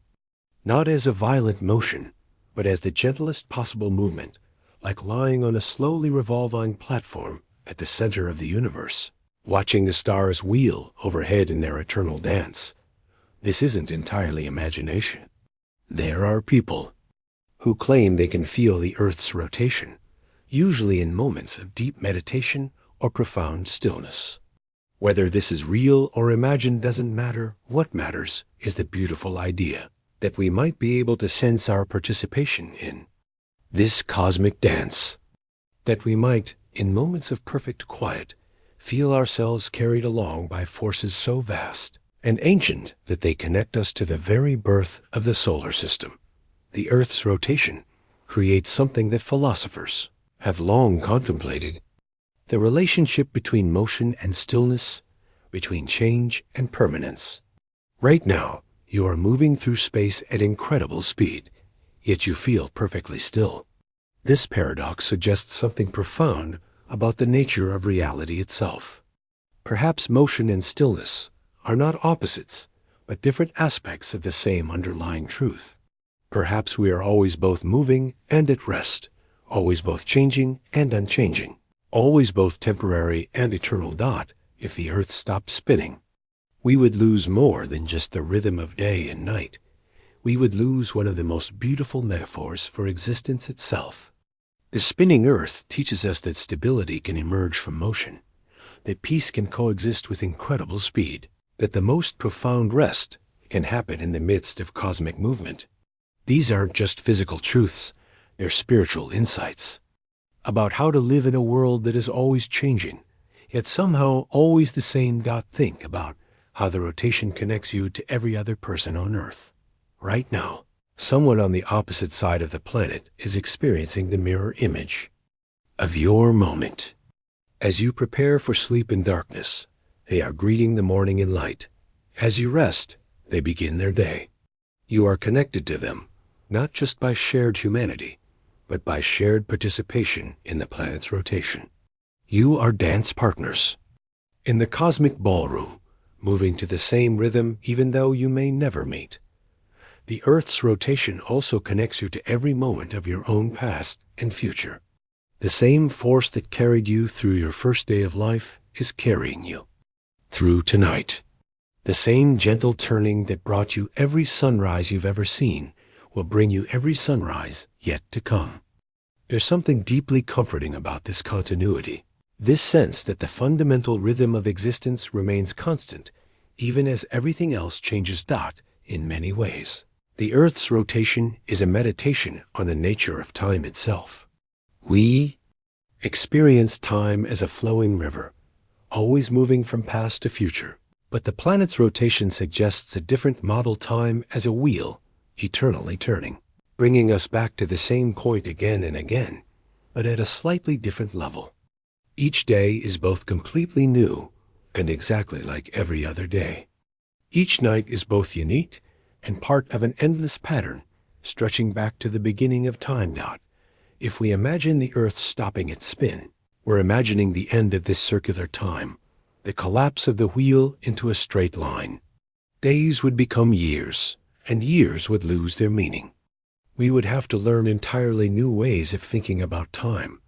Not as a violent motion, but as the gentlest possible movement, like lying on a slowly revolving platform at the center of the universe, watching the stars wheel overhead in their eternal dance. This isn't entirely imagination. There are people who claim they can feel the Earth's rotation, usually in moments of deep meditation or profound stillness. Whether this is real or imagined doesn't matter. What matters is the beautiful idea that we might be able to sense our participation in this cosmic dance, that we might, in moments of perfect quiet, feel ourselves carried along by forces so vast and ancient that they connect us to the very birth of the solar system. The Earth's rotation creates something that philosophers have long contemplated: the relationship between motion and stillness, between change and permanence. Right now, you are moving through space at incredible speed, yet you feel perfectly still. This paradox suggests something profound about the nature of reality itself. Perhaps motion and stillness are not opposites, but different aspects of the same underlying truth. Perhaps we are always both moving and at rest, always both changing and unchanging, always both temporary and eternal. If the Earth stopped spinning, we would lose more than just the rhythm of day and night. We would lose one of the most beautiful metaphors for existence itself. The spinning Earth teaches us that stability can emerge from motion, that peace can coexist with incredible speed, that the most profound rest can happen in the midst of cosmic movement. These aren't just physical truths, they're spiritual insights about how to live in a world that is always changing, yet somehow always the same. Think about how the rotation connects you to every other person on Earth. Right now, someone on the opposite side of the planet is experiencing the mirror image of your moment. As you prepare for sleep in darkness, they are greeting the morning in light. As you rest, they begin their day. You are connected to them, not just by shared humanity, but by shared participation in the planet's rotation. You are dance partners in the cosmic ballroom, moving to the same rhythm even though you may never meet. The Earth's rotation also connects you to every moment of your own past and future. The same force that carried you through your first day of life is carrying you through tonight. The same gentle turning that brought you every sunrise you've ever seen will bring you every sunrise yet to come. There's something deeply comforting about this continuity, this sense that the fundamental rhythm of existence remains constant, even as everything else changes. In many ways, the Earth's rotation is a meditation on the nature of time itself. We experience time as a flowing river, always moving from past to future. But the planet's rotation suggests a different model: time as a wheel, eternally turning, bringing us back to the same point again and again, but at a slightly different level. Each day is both completely new and exactly like every other day. Each night is both unique and part of an endless pattern stretching back to the beginning of time. If we imagine the Earth stopping its spin, we're imagining the end of this circular time, the collapse of the wheel into a straight line. Days would become years, and years would lose their meaning. We would have to learn entirely new ways of thinking about time,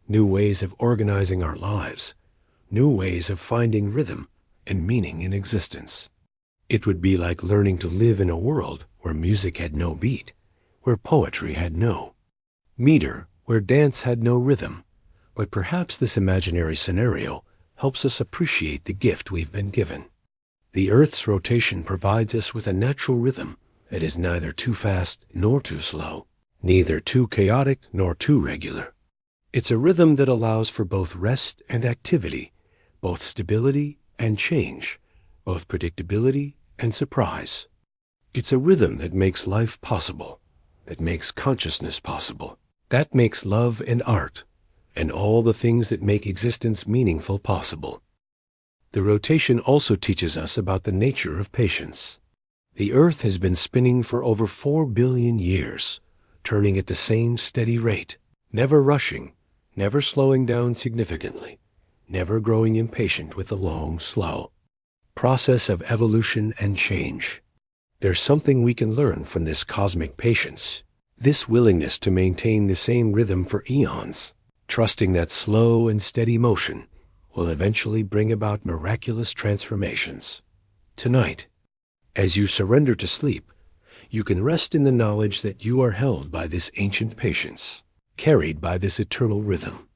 new ways of organizing our lives, new ways of finding rhythm and meaning in existence. It would be like learning to live in a world where music had no beat, where poetry had no meter, where dance had no rhythm. But perhaps this imaginary scenario helps us appreciate the gift we've been given. The Earth's rotation provides us with a natural rhythm that is neither too fast nor too slow, neither too chaotic nor too regular. It's a rhythm that allows for both rest and activity, both stability and change, both predictability and surprise. It's a rhythm that makes life possible, that makes consciousness possible, that makes love and art, and all the things that make existence meaningful possible. The rotation also teaches us about the nature of patience. The Earth has been spinning for over 4 billion years, turning at the same steady rate, never rushing, never slowing down significantly, never growing impatient with the long, slow process of evolution and change. There's something we can learn from this cosmic patience, this willingness to maintain the same rhythm for eons, trusting that slow and steady motion will eventually bring about miraculous transformations. Tonight, as you surrender to sleep, you can rest in the knowledge that you are held by this ancient patience, carried by this eternal rhythm.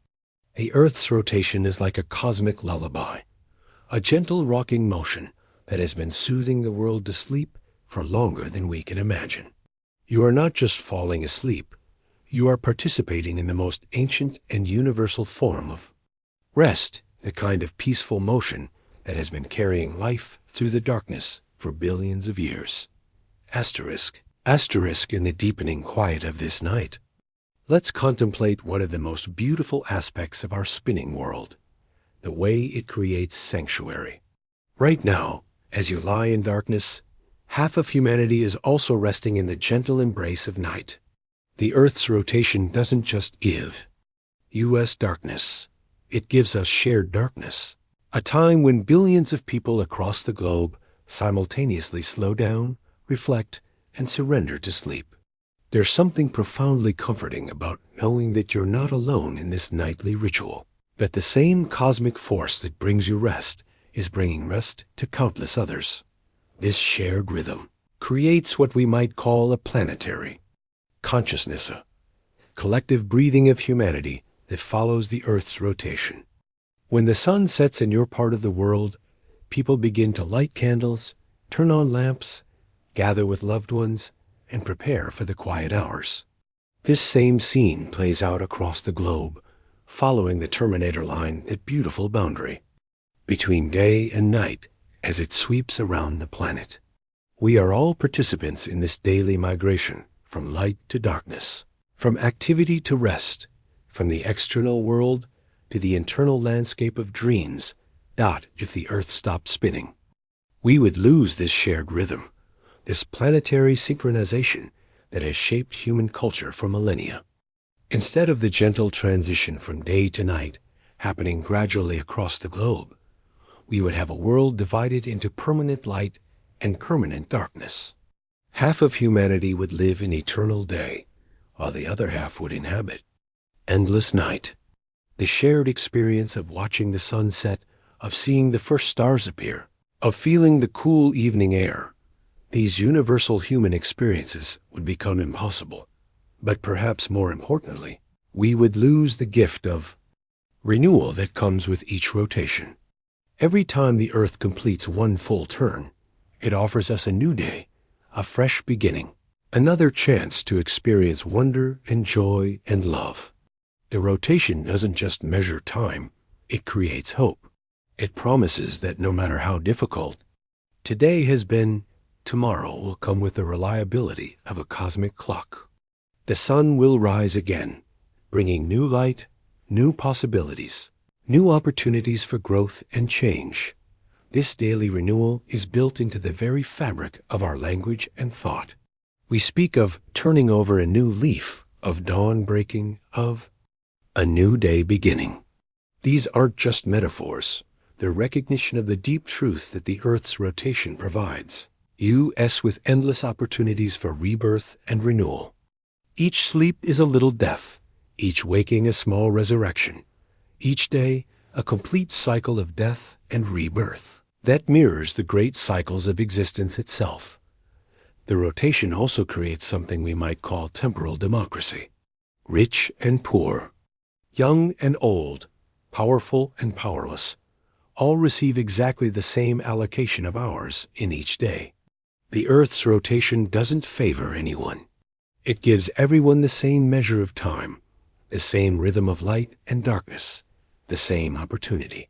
The Earth's rotation is like a cosmic lullaby, a gentle rocking motion that has been soothing the world to sleep for longer than we can imagine. You are not just falling asleep, you are participating in the most ancient and universal form of rest, the kind of peaceful motion that has been carrying life through the darkness for billions of years. Asterisk in the deepening quiet of this night. Let's contemplate one of the most beautiful aspects of our spinning world, the way it creates sanctuary. Right now, as you lie in darkness, half of humanity is also resting in the gentle embrace of night. The Earth's rotation doesn't just give us darkness. It gives us shared darkness, a time when billions of people across the globe simultaneously slow down, reflect, and surrender to sleep. There's something profoundly comforting about knowing that you're not alone in this nightly ritual, that the same cosmic force that brings you rest is bringing rest to countless others. This shared rhythm creates what we might call a planetary consciousness, a collective breathing of humanity that follows the Earth's rotation. When the sun sets in your part of the world, people begin to light candles, turn on lamps, gather with loved ones, and prepare for the quiet hours. This same scene plays out across the globe, following the Terminator line, that beautiful boundary between day and night as it sweeps around the planet. We are all participants in this daily migration from light to darkness, from activity to rest, from the external world to the internal landscape of dreams. If the Earth stopped spinning, we would lose this shared rhythm, this planetary synchronization that has shaped human culture for millennia. Instead of the gentle transition from day to night happening gradually across the globe, we would have a world divided into permanent light and permanent darkness. Half of humanity would live in eternal day, while the other half would inhabit endless night. The shared experience of watching the sun set, of seeing the first stars appear, of feeling the cool evening air, these universal human experiences would become impossible. But perhaps more importantly, we would lose the gift of renewal that comes with each rotation. Every time the Earth completes one full turn, it offers us a new day, a fresh beginning, another chance to experience wonder and joy and love. The rotation doesn't just measure time, it creates hope. It promises that no matter how difficult today has been, tomorrow will come with the reliability of a cosmic clock. The sun will rise again, bringing new light, new possibilities, new opportunities for growth and change. This daily renewal is built into the very fabric of our language and thought. We speak of turning over a new leaf, of dawn breaking, of a new day beginning. These aren't just metaphors. They're recognition of the deep truth that the Earth's rotation provides. With endless opportunities for rebirth and renewal. Each sleep is a little death, each waking a small resurrection, each day a complete cycle of death and rebirth that mirrors the great cycles of existence itself. The rotation also creates something we might call temporal democracy. Rich and poor, young and old, powerful and powerless, all receive exactly the same allocation of hours in each day. The Earth's rotation doesn't favor anyone. It gives everyone the same measure of time, the same rhythm of light and darkness, the same opportunity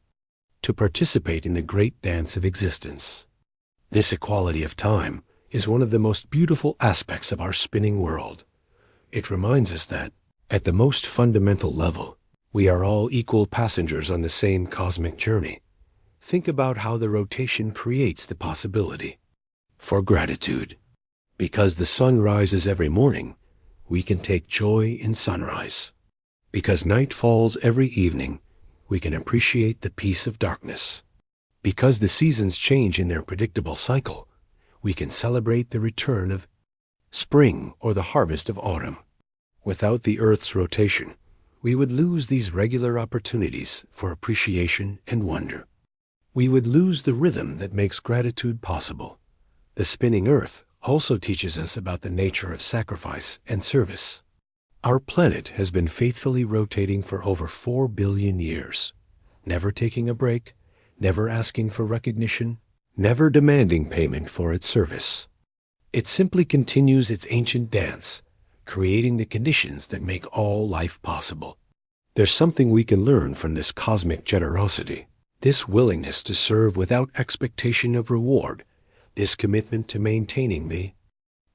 to participate in the great dance of existence. This equality of time is one of the most beautiful aspects of our spinning world. It reminds us that, at the most fundamental level, we are all equal passengers on the same cosmic journey. Think about how the rotation creates the possibility for gratitude. Because the sun rises every morning, we can take joy in sunrise. Because night falls every evening, we can appreciate the peace of darkness. Because the seasons change in their predictable cycle, we can celebrate the return of spring or the harvest of autumn. Without the Earth's rotation, we would lose these regular opportunities for appreciation and wonder. We would lose the rhythm that makes gratitude possible. The spinning Earth also teaches us about the nature of sacrifice and service. Our planet has been faithfully rotating for over 4 billion years, never taking a break, never asking for recognition, never demanding payment for its service. It simply continues its ancient dance, creating the conditions that make all life possible. There's something we can learn from this cosmic generosity, this willingness to serve without expectation of reward, This commitment to maintaining the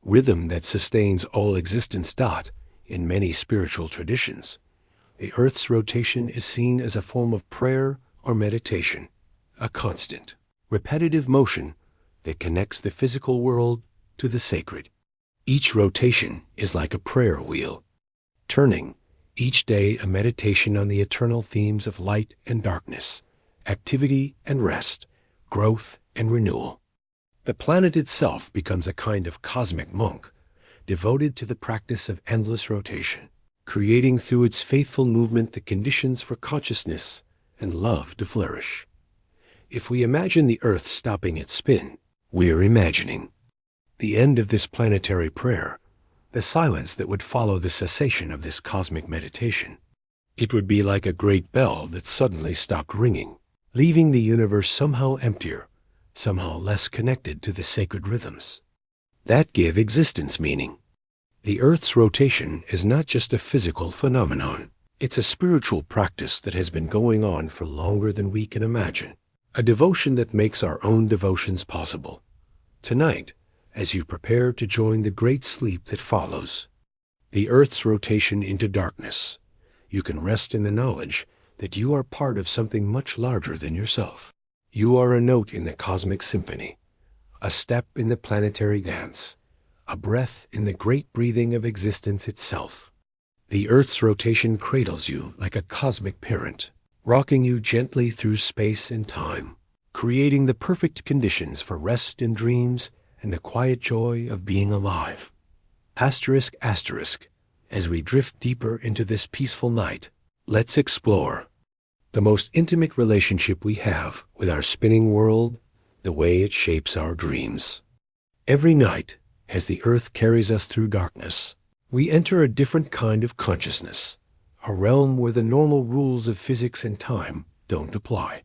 rhythm that sustains all existence. In many spiritual traditions, the Earth's rotation is seen as a form of prayer or meditation, a constant, repetitive motion that connects the physical world to the sacred. Each rotation is like a prayer wheel, turning each day a meditation on the eternal themes of light and darkness, activity and rest, growth and renewal. The planet itself becomes a kind of cosmic monk, devoted to the practice of endless rotation, creating through its faithful movement the conditions for consciousness and love to flourish. If we imagine the Earth stopping its spin, we are imagining the end of this planetary prayer, the silence that would follow the cessation of this cosmic meditation. It would be like a great bell that suddenly stopped ringing, leaving the universe somehow emptier, somehow less connected to the sacred rhythms that give existence meaning. The Earth's rotation is not just a physical phenomenon. It's a spiritual practice that has been going on for longer than we can imagine, a devotion that makes our own devotions possible. Tonight, as you prepare to join the great sleep that follows the Earth's rotation into darkness, you can rest in the knowledge that you are part of something much larger than yourself. You are a note in the cosmic symphony, a step in the planetary dance, a breath in the great breathing of existence itself. The Earth's rotation cradles you like a cosmic parent, rocking you gently through space and time, creating the perfect conditions for rest and dreams and the quiet joy of being alive. Asterisk, asterisk, as we drift deeper into this peaceful night, let's explore the most intimate relationship we have with our spinning world, the way it shapes our dreams. Every night, as the Earth carries us through darkness, we enter a different kind of consciousness, a realm where the normal rules of physics and time don't apply.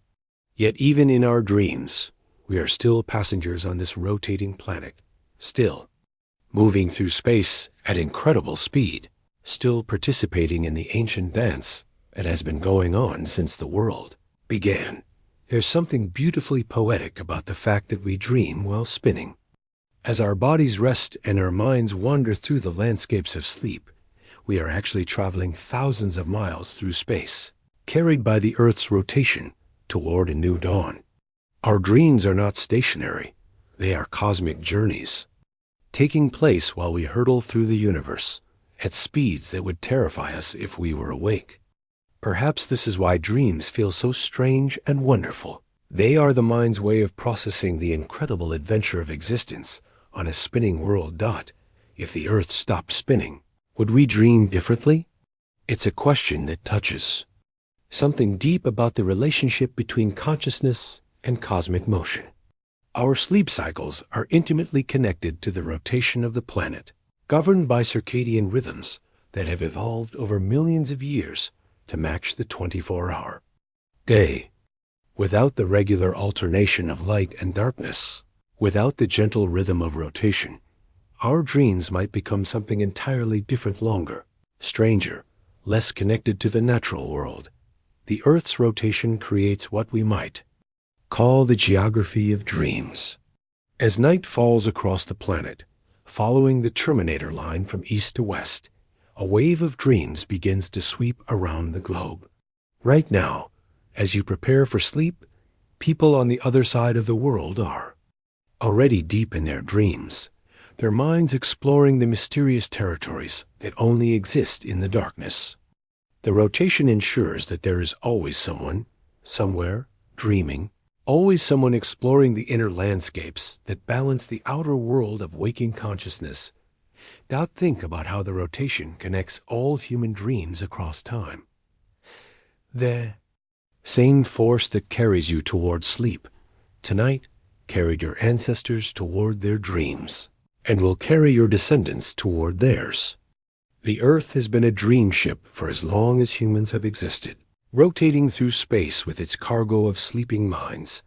Yet even in our dreams, we are still passengers on this rotating planet, still moving through space at incredible speed, still participating in the ancient dance that has been going on since the world began. There's something beautifully poetic about the fact that we dream while spinning. As our bodies rest and our minds wander through the landscapes of sleep, we are actually traveling thousands of miles through space, carried by the Earth's rotation toward a new dawn. Our dreams are not stationary. They are cosmic journeys, taking place while we hurtle through the universe at speeds that would terrify us if we were awake. Perhaps this is why dreams feel so strange and wonderful. They are the mind's way of processing the incredible adventure of existence on a spinning world. If the Earth stopped spinning, would we dream differently? It's a question that touches something deep about the relationship between consciousness and cosmic motion. Our sleep cycles are intimately connected to the rotation of the planet, governed by circadian rhythms that have evolved over millions of years to match the 24-hour day. Without the regular alternation of light and darkness, without the gentle rhythm of rotation, our dreams might become something entirely different, longer, stranger, less connected to the natural world. The Earth's rotation creates what we might call the geography of dreams. As night falls across the planet, following the Terminator line from east to west, a wave of dreams begins to sweep around the globe. Right now, as you prepare for sleep, people on the other side of the world are already deep in their dreams, their minds exploring the mysterious territories that only exist in the darkness. The rotation ensures that there is always someone, somewhere, dreaming, always someone exploring the inner landscapes that balance the outer world of waking consciousness. Think about how the rotation connects all human dreams across time. The same force that carries you toward sleep tonight carried your ancestors toward their dreams and will carry your descendants toward theirs. The Earth has been a dream ship for as long as humans have existed, rotating through space with its cargo of sleeping minds,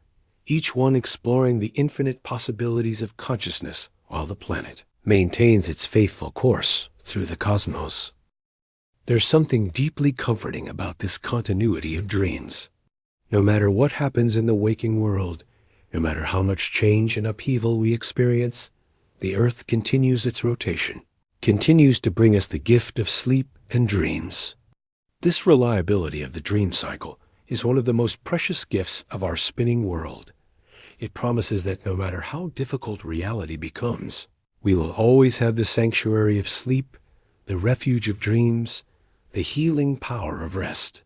each one exploring the infinite possibilities of consciousness while the planet maintains its faithful course through the cosmos. There's something deeply comforting about this continuity of dreams. No matter what happens in the waking world, No matter how much change and upheaval we experience, the Earth continues its rotation, continues to bring us the gift of sleep and dreams. This reliability of the dream cycle is one of the most precious gifts of our spinning world. It promises that no matter how difficult reality becomes, we will always have the sanctuary of sleep, the refuge of dreams, the healing power of rest.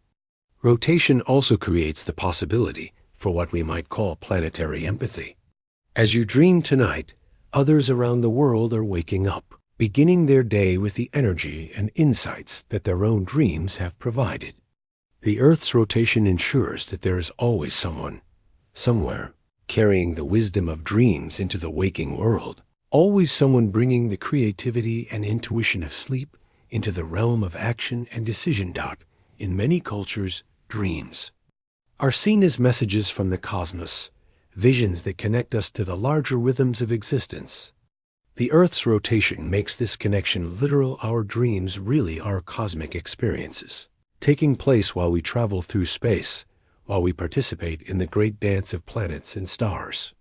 Rotation also creates the possibility for what we might call planetary empathy. As you dream tonight, others around the world are waking up, beginning their day with the energy and insights that their own dreams have provided. The Earth's rotation ensures that there is always someone, somewhere, carrying the wisdom of dreams into the waking world. Always someone bringing the creativity and intuition of sleep into the realm of action and decision. In many cultures, dreams are seen as messages from the cosmos, visions that connect us to the larger rhythms of existence. The Earth's rotation makes this connection literal. Our dreams really are cosmic experiences, taking place while we travel through space, while we participate in the great dance of planets and stars.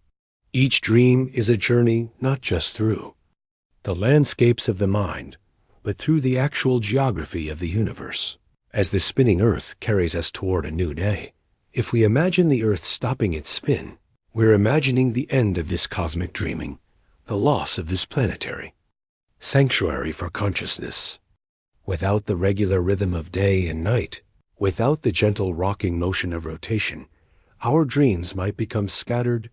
Each dream is a journey not just through the landscapes of the mind, but through the actual geography of the universe. As the spinning Earth carries us toward a new day, if we imagine the Earth stopping its spin, we're imagining the end of this cosmic dreaming, the loss of this planetary sanctuary for consciousness. Without the regular rhythm of day and night, without the gentle rocking motion of rotation, our dreams might become scattered,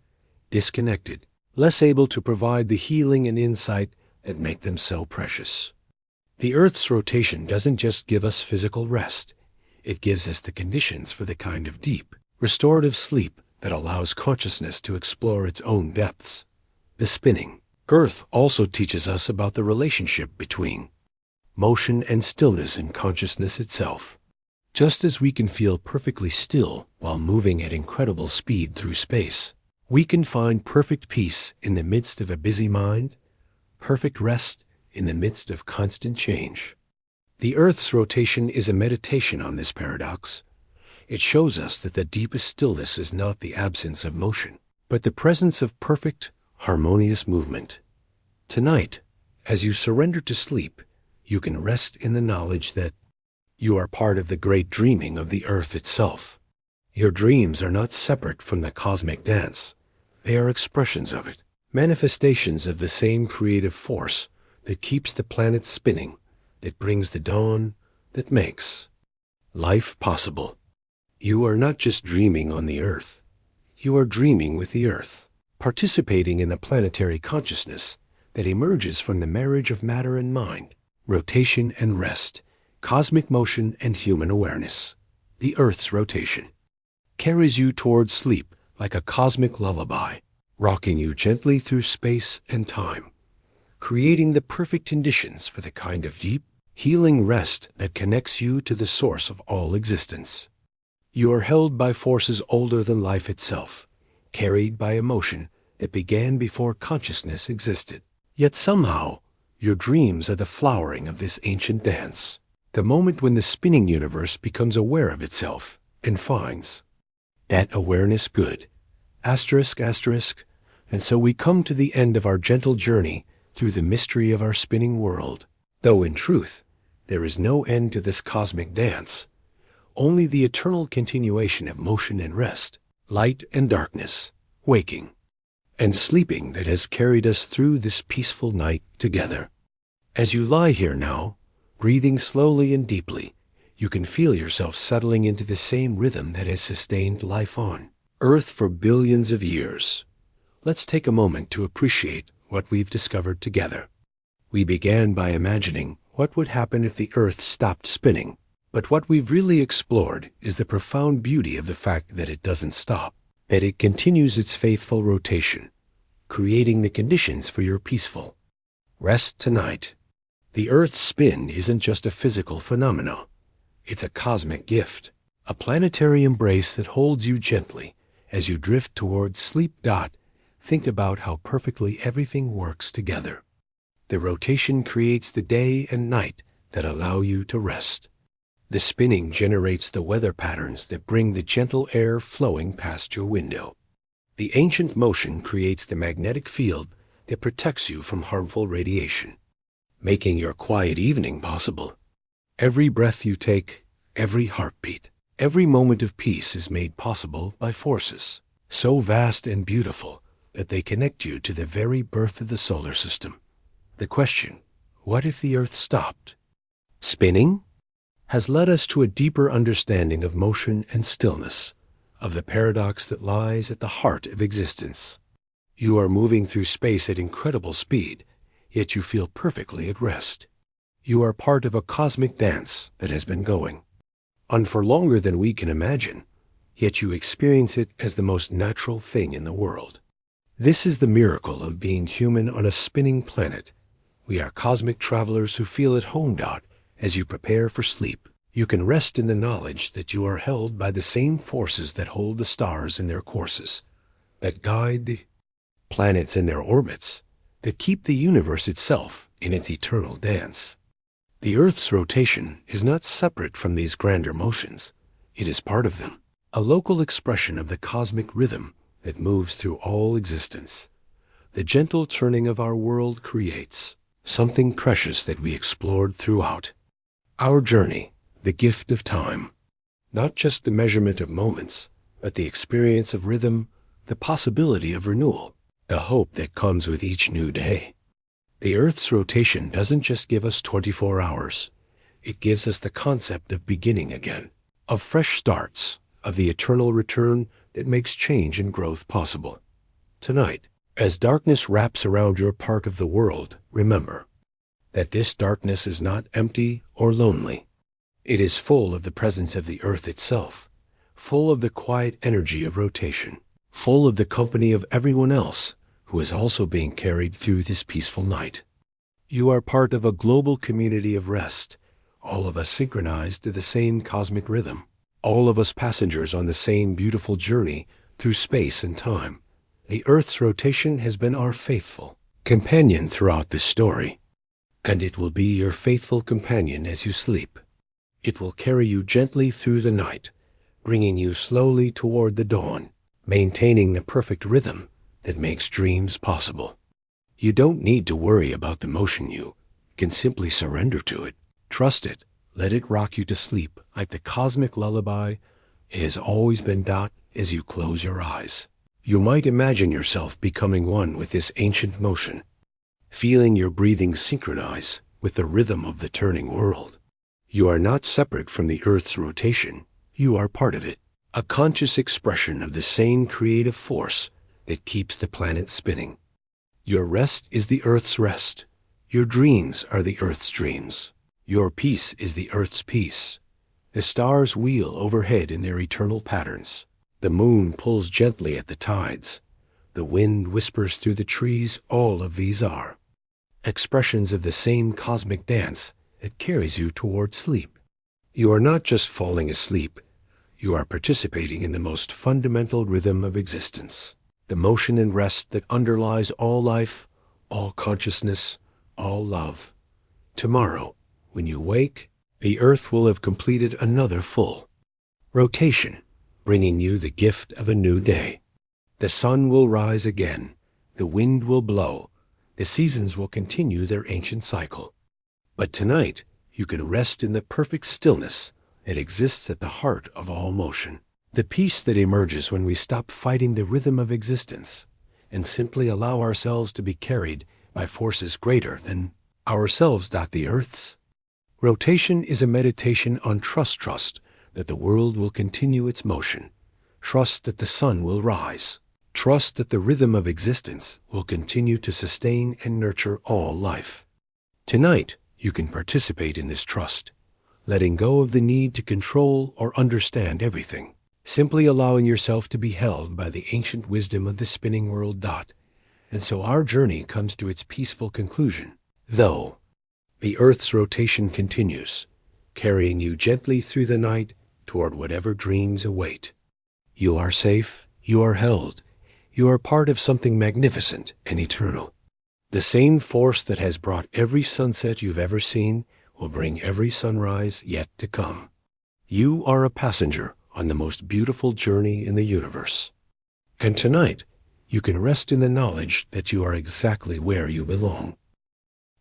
disconnected, less able to provide the healing and insight that make them so precious. The Earth's rotation doesn't just give us physical rest, it gives us the conditions for the kind of deep, restorative sleep that allows consciousness to explore its own depths. The spinning Earth also teaches us about the relationship between motion and stillness in consciousness itself. Just as we can feel perfectly still while moving at incredible speed through space, we can find perfect peace in the midst of a busy mind, perfect rest in the midst of constant change. The Earth's rotation is a meditation on this paradox. It shows us that the deepest stillness is not the absence of motion, but the presence of perfect, harmonious movement. Tonight, as you surrender to sleep, you can rest in the knowledge that you are part of the great dreaming of the Earth itself. Your dreams are not separate from the cosmic dance. They are expressions of it, manifestations of the same creative force that keeps the planets spinning, that brings the dawn, that makes life possible. You are not just dreaming on the Earth. You are dreaming with the Earth, participating in the planetary consciousness that emerges from the marriage of matter and mind, rotation and rest, cosmic motion and human awareness. The Earth's rotation carries you towards sleep like a cosmic lullaby, rocking you gently through space and time, creating the perfect conditions for the kind of deep, healing rest that connects you to the source of all existence. You are held by forces older than life itself, carried by emotion that began before consciousness existed. Yet somehow, your dreams are the flowering of this ancient dance, the moment when the spinning universe becomes aware of itself and finds that awareness good. Asterisk, asterisk, and so we come to the end of our gentle journey through the mystery of our spinning world. Though in truth, there is no end to this cosmic dance, only the eternal continuation of motion and rest, light and darkness, waking and sleeping that has carried us through this peaceful night together. As you lie here now, breathing slowly and deeply, you can feel yourself settling into the same rhythm that has sustained life on Earth for billions of years. Let's take a moment to appreciate what we've discovered together. We began by imagining what would happen if the Earth stopped spinning, but what we've really explored is the profound beauty of the fact that it doesn't stop, that it continues its faithful rotation, creating the conditions for your peaceful rest tonight. The Earth's spin isn't just a physical phenomenon. It's a cosmic gift, a planetary embrace that holds you gently as you drift towards sleep. Think about how perfectly everything works together. The rotation creates the day and night that allow you to rest. The spinning generates the weather patterns that bring the gentle air flowing past your window. The ancient motion creates the magnetic field that protects you from harmful radiation, making your quiet evening possible. Every breath you take, every heartbeat, every moment of peace is made possible by forces so vast and beautiful that they connect you to the very birth of the solar system. The question, what if the Earth stopped spinning, has led us to a deeper understanding of motion and stillness, of the paradox that lies at the heart of existence. You are moving through space at incredible speed, yet you feel perfectly at rest. You are part of a cosmic dance that has been going on for longer than we can imagine, yet you experience it as the most natural thing in the world. This is the miracle of being human on a spinning planet. We are cosmic travelers who feel at home. As you prepare for sleep, you can rest in the knowledge that you are held by the same forces that hold the stars in their courses, that guide the planets in their orbits, that keep the universe itself in its eternal dance. The Earth's rotation is not separate from these grander motions. It is part of them, a local expression of the cosmic rhythm that moves through all existence. The gentle turning of our world creates something precious that we explored throughout our journey, the gift of time. Not just the measurement of moments, but the experience of rhythm, the possibility of renewal, the hope that comes with each new day. The Earth's rotation doesn't just give us 24 hours. It gives us the concept of beginning again, of fresh starts, of the eternal return that makes change and growth possible. Tonight, as darkness wraps around your part of the world, remember that this darkness is not empty or lonely. It is full of the presence of the Earth itself, full of the quiet energy of rotation, full of the company of everyone else who is also being carried through this peaceful night. You are part of a global community of rest, all of us synchronized to the same cosmic rhythm, all of us passengers on the same beautiful journey through space and time. The Earth's rotation has been our faithful companion throughout this story, and it will be your faithful companion as you sleep. It will carry you gently through the night, bringing you slowly toward the dawn, maintaining the perfect rhythm that makes dreams possible. You don't need to worry about the motion. You can simply surrender to it. Trust it. Let it rock you to sleep like the cosmic lullaby it has always been. As you close your eyes, you might imagine yourself becoming one with this ancient motion, feeling your breathing synchronize with the rhythm of the turning world. You are not separate from the Earth's rotation. You are part of it, a conscious expression of the same creative force that keeps the planet spinning. Your rest is the Earth's rest. Your dreams are the Earth's dreams. Your peace is the Earth's peace. The stars wheel overhead in their eternal patterns. The moon pulls gently at the tides. The wind whispers through the trees. All of these are expressions of the same cosmic dance that carries you toward sleep. You are not just falling asleep. You are participating in the most fundamental rhythm of existence, the motion and rest that underlies all life, all consciousness, all love. Tomorrow, when you wake, the Earth will have completed another full rotation, bringing you the gift of a new day. The sun will rise again, the wind will blow, the seasons will continue their ancient cycle. But tonight, you can rest in the perfect stillness that exists at the heart of all motion, the peace that emerges when we stop fighting the rhythm of existence and simply allow ourselves to be carried by forces greater than ourselves. The Earth's rotation is a meditation on trust that the world will continue its motion, trust that the sun will rise, trust that the rhythm of existence will continue to sustain and nurture all life. Tonight, you can participate in this trust, letting go of the need to control or understand everything, simply allowing yourself to be held by the ancient wisdom of the spinning world. And so our journey comes to its peaceful conclusion, though the Earth's rotation continues, carrying you gently through the night toward whatever dreams await. You are safe, you are held, you are part of something magnificent and eternal. The same force that has brought every sunset you've ever seen will bring every sunrise yet to come. You are a passenger on the most beautiful journey in the universe. And tonight, you can rest in the knowledge that you are exactly where you belong.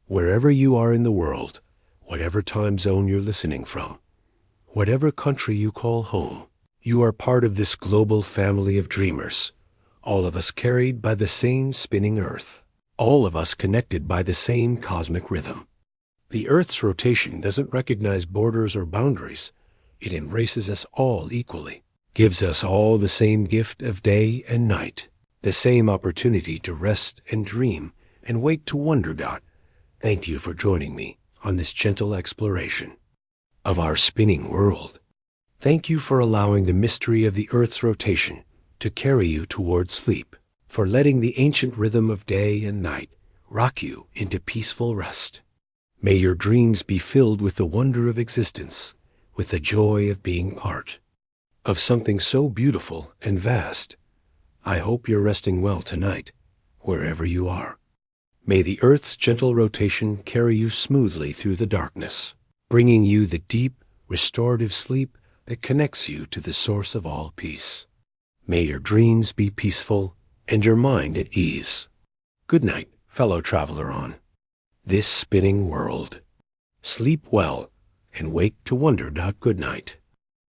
Wherever you are in the world, whatever time zone you're listening from, whatever country you call home, you are part of this global family of dreamers, all of us carried by the same spinning earth, all of us connected by the same cosmic rhythm. The Earth's rotation doesn't recognize borders or boundaries. It embraces us all equally, gives us all the same gift of day and night, the same opportunity to rest and dream and wake to wonder. Thank you for joining me on this gentle exploration of our spinning world. Thank you for allowing the mystery of the Earth's rotation to carry you towards sleep, for letting the ancient rhythm of day and night rock you into peaceful rest. May your dreams be filled with the wonder of existence, with the joy of being part of something so beautiful and vast. I hope you're resting well tonight, wherever you are. May the Earth's gentle rotation carry you smoothly through the darkness, bringing you the deep, restorative sleep that connects you to the source of all peace. May your dreams be peaceful and your mind at ease. Good night, fellow traveler on this spinning world. Sleep well and wake to wonder. Good night.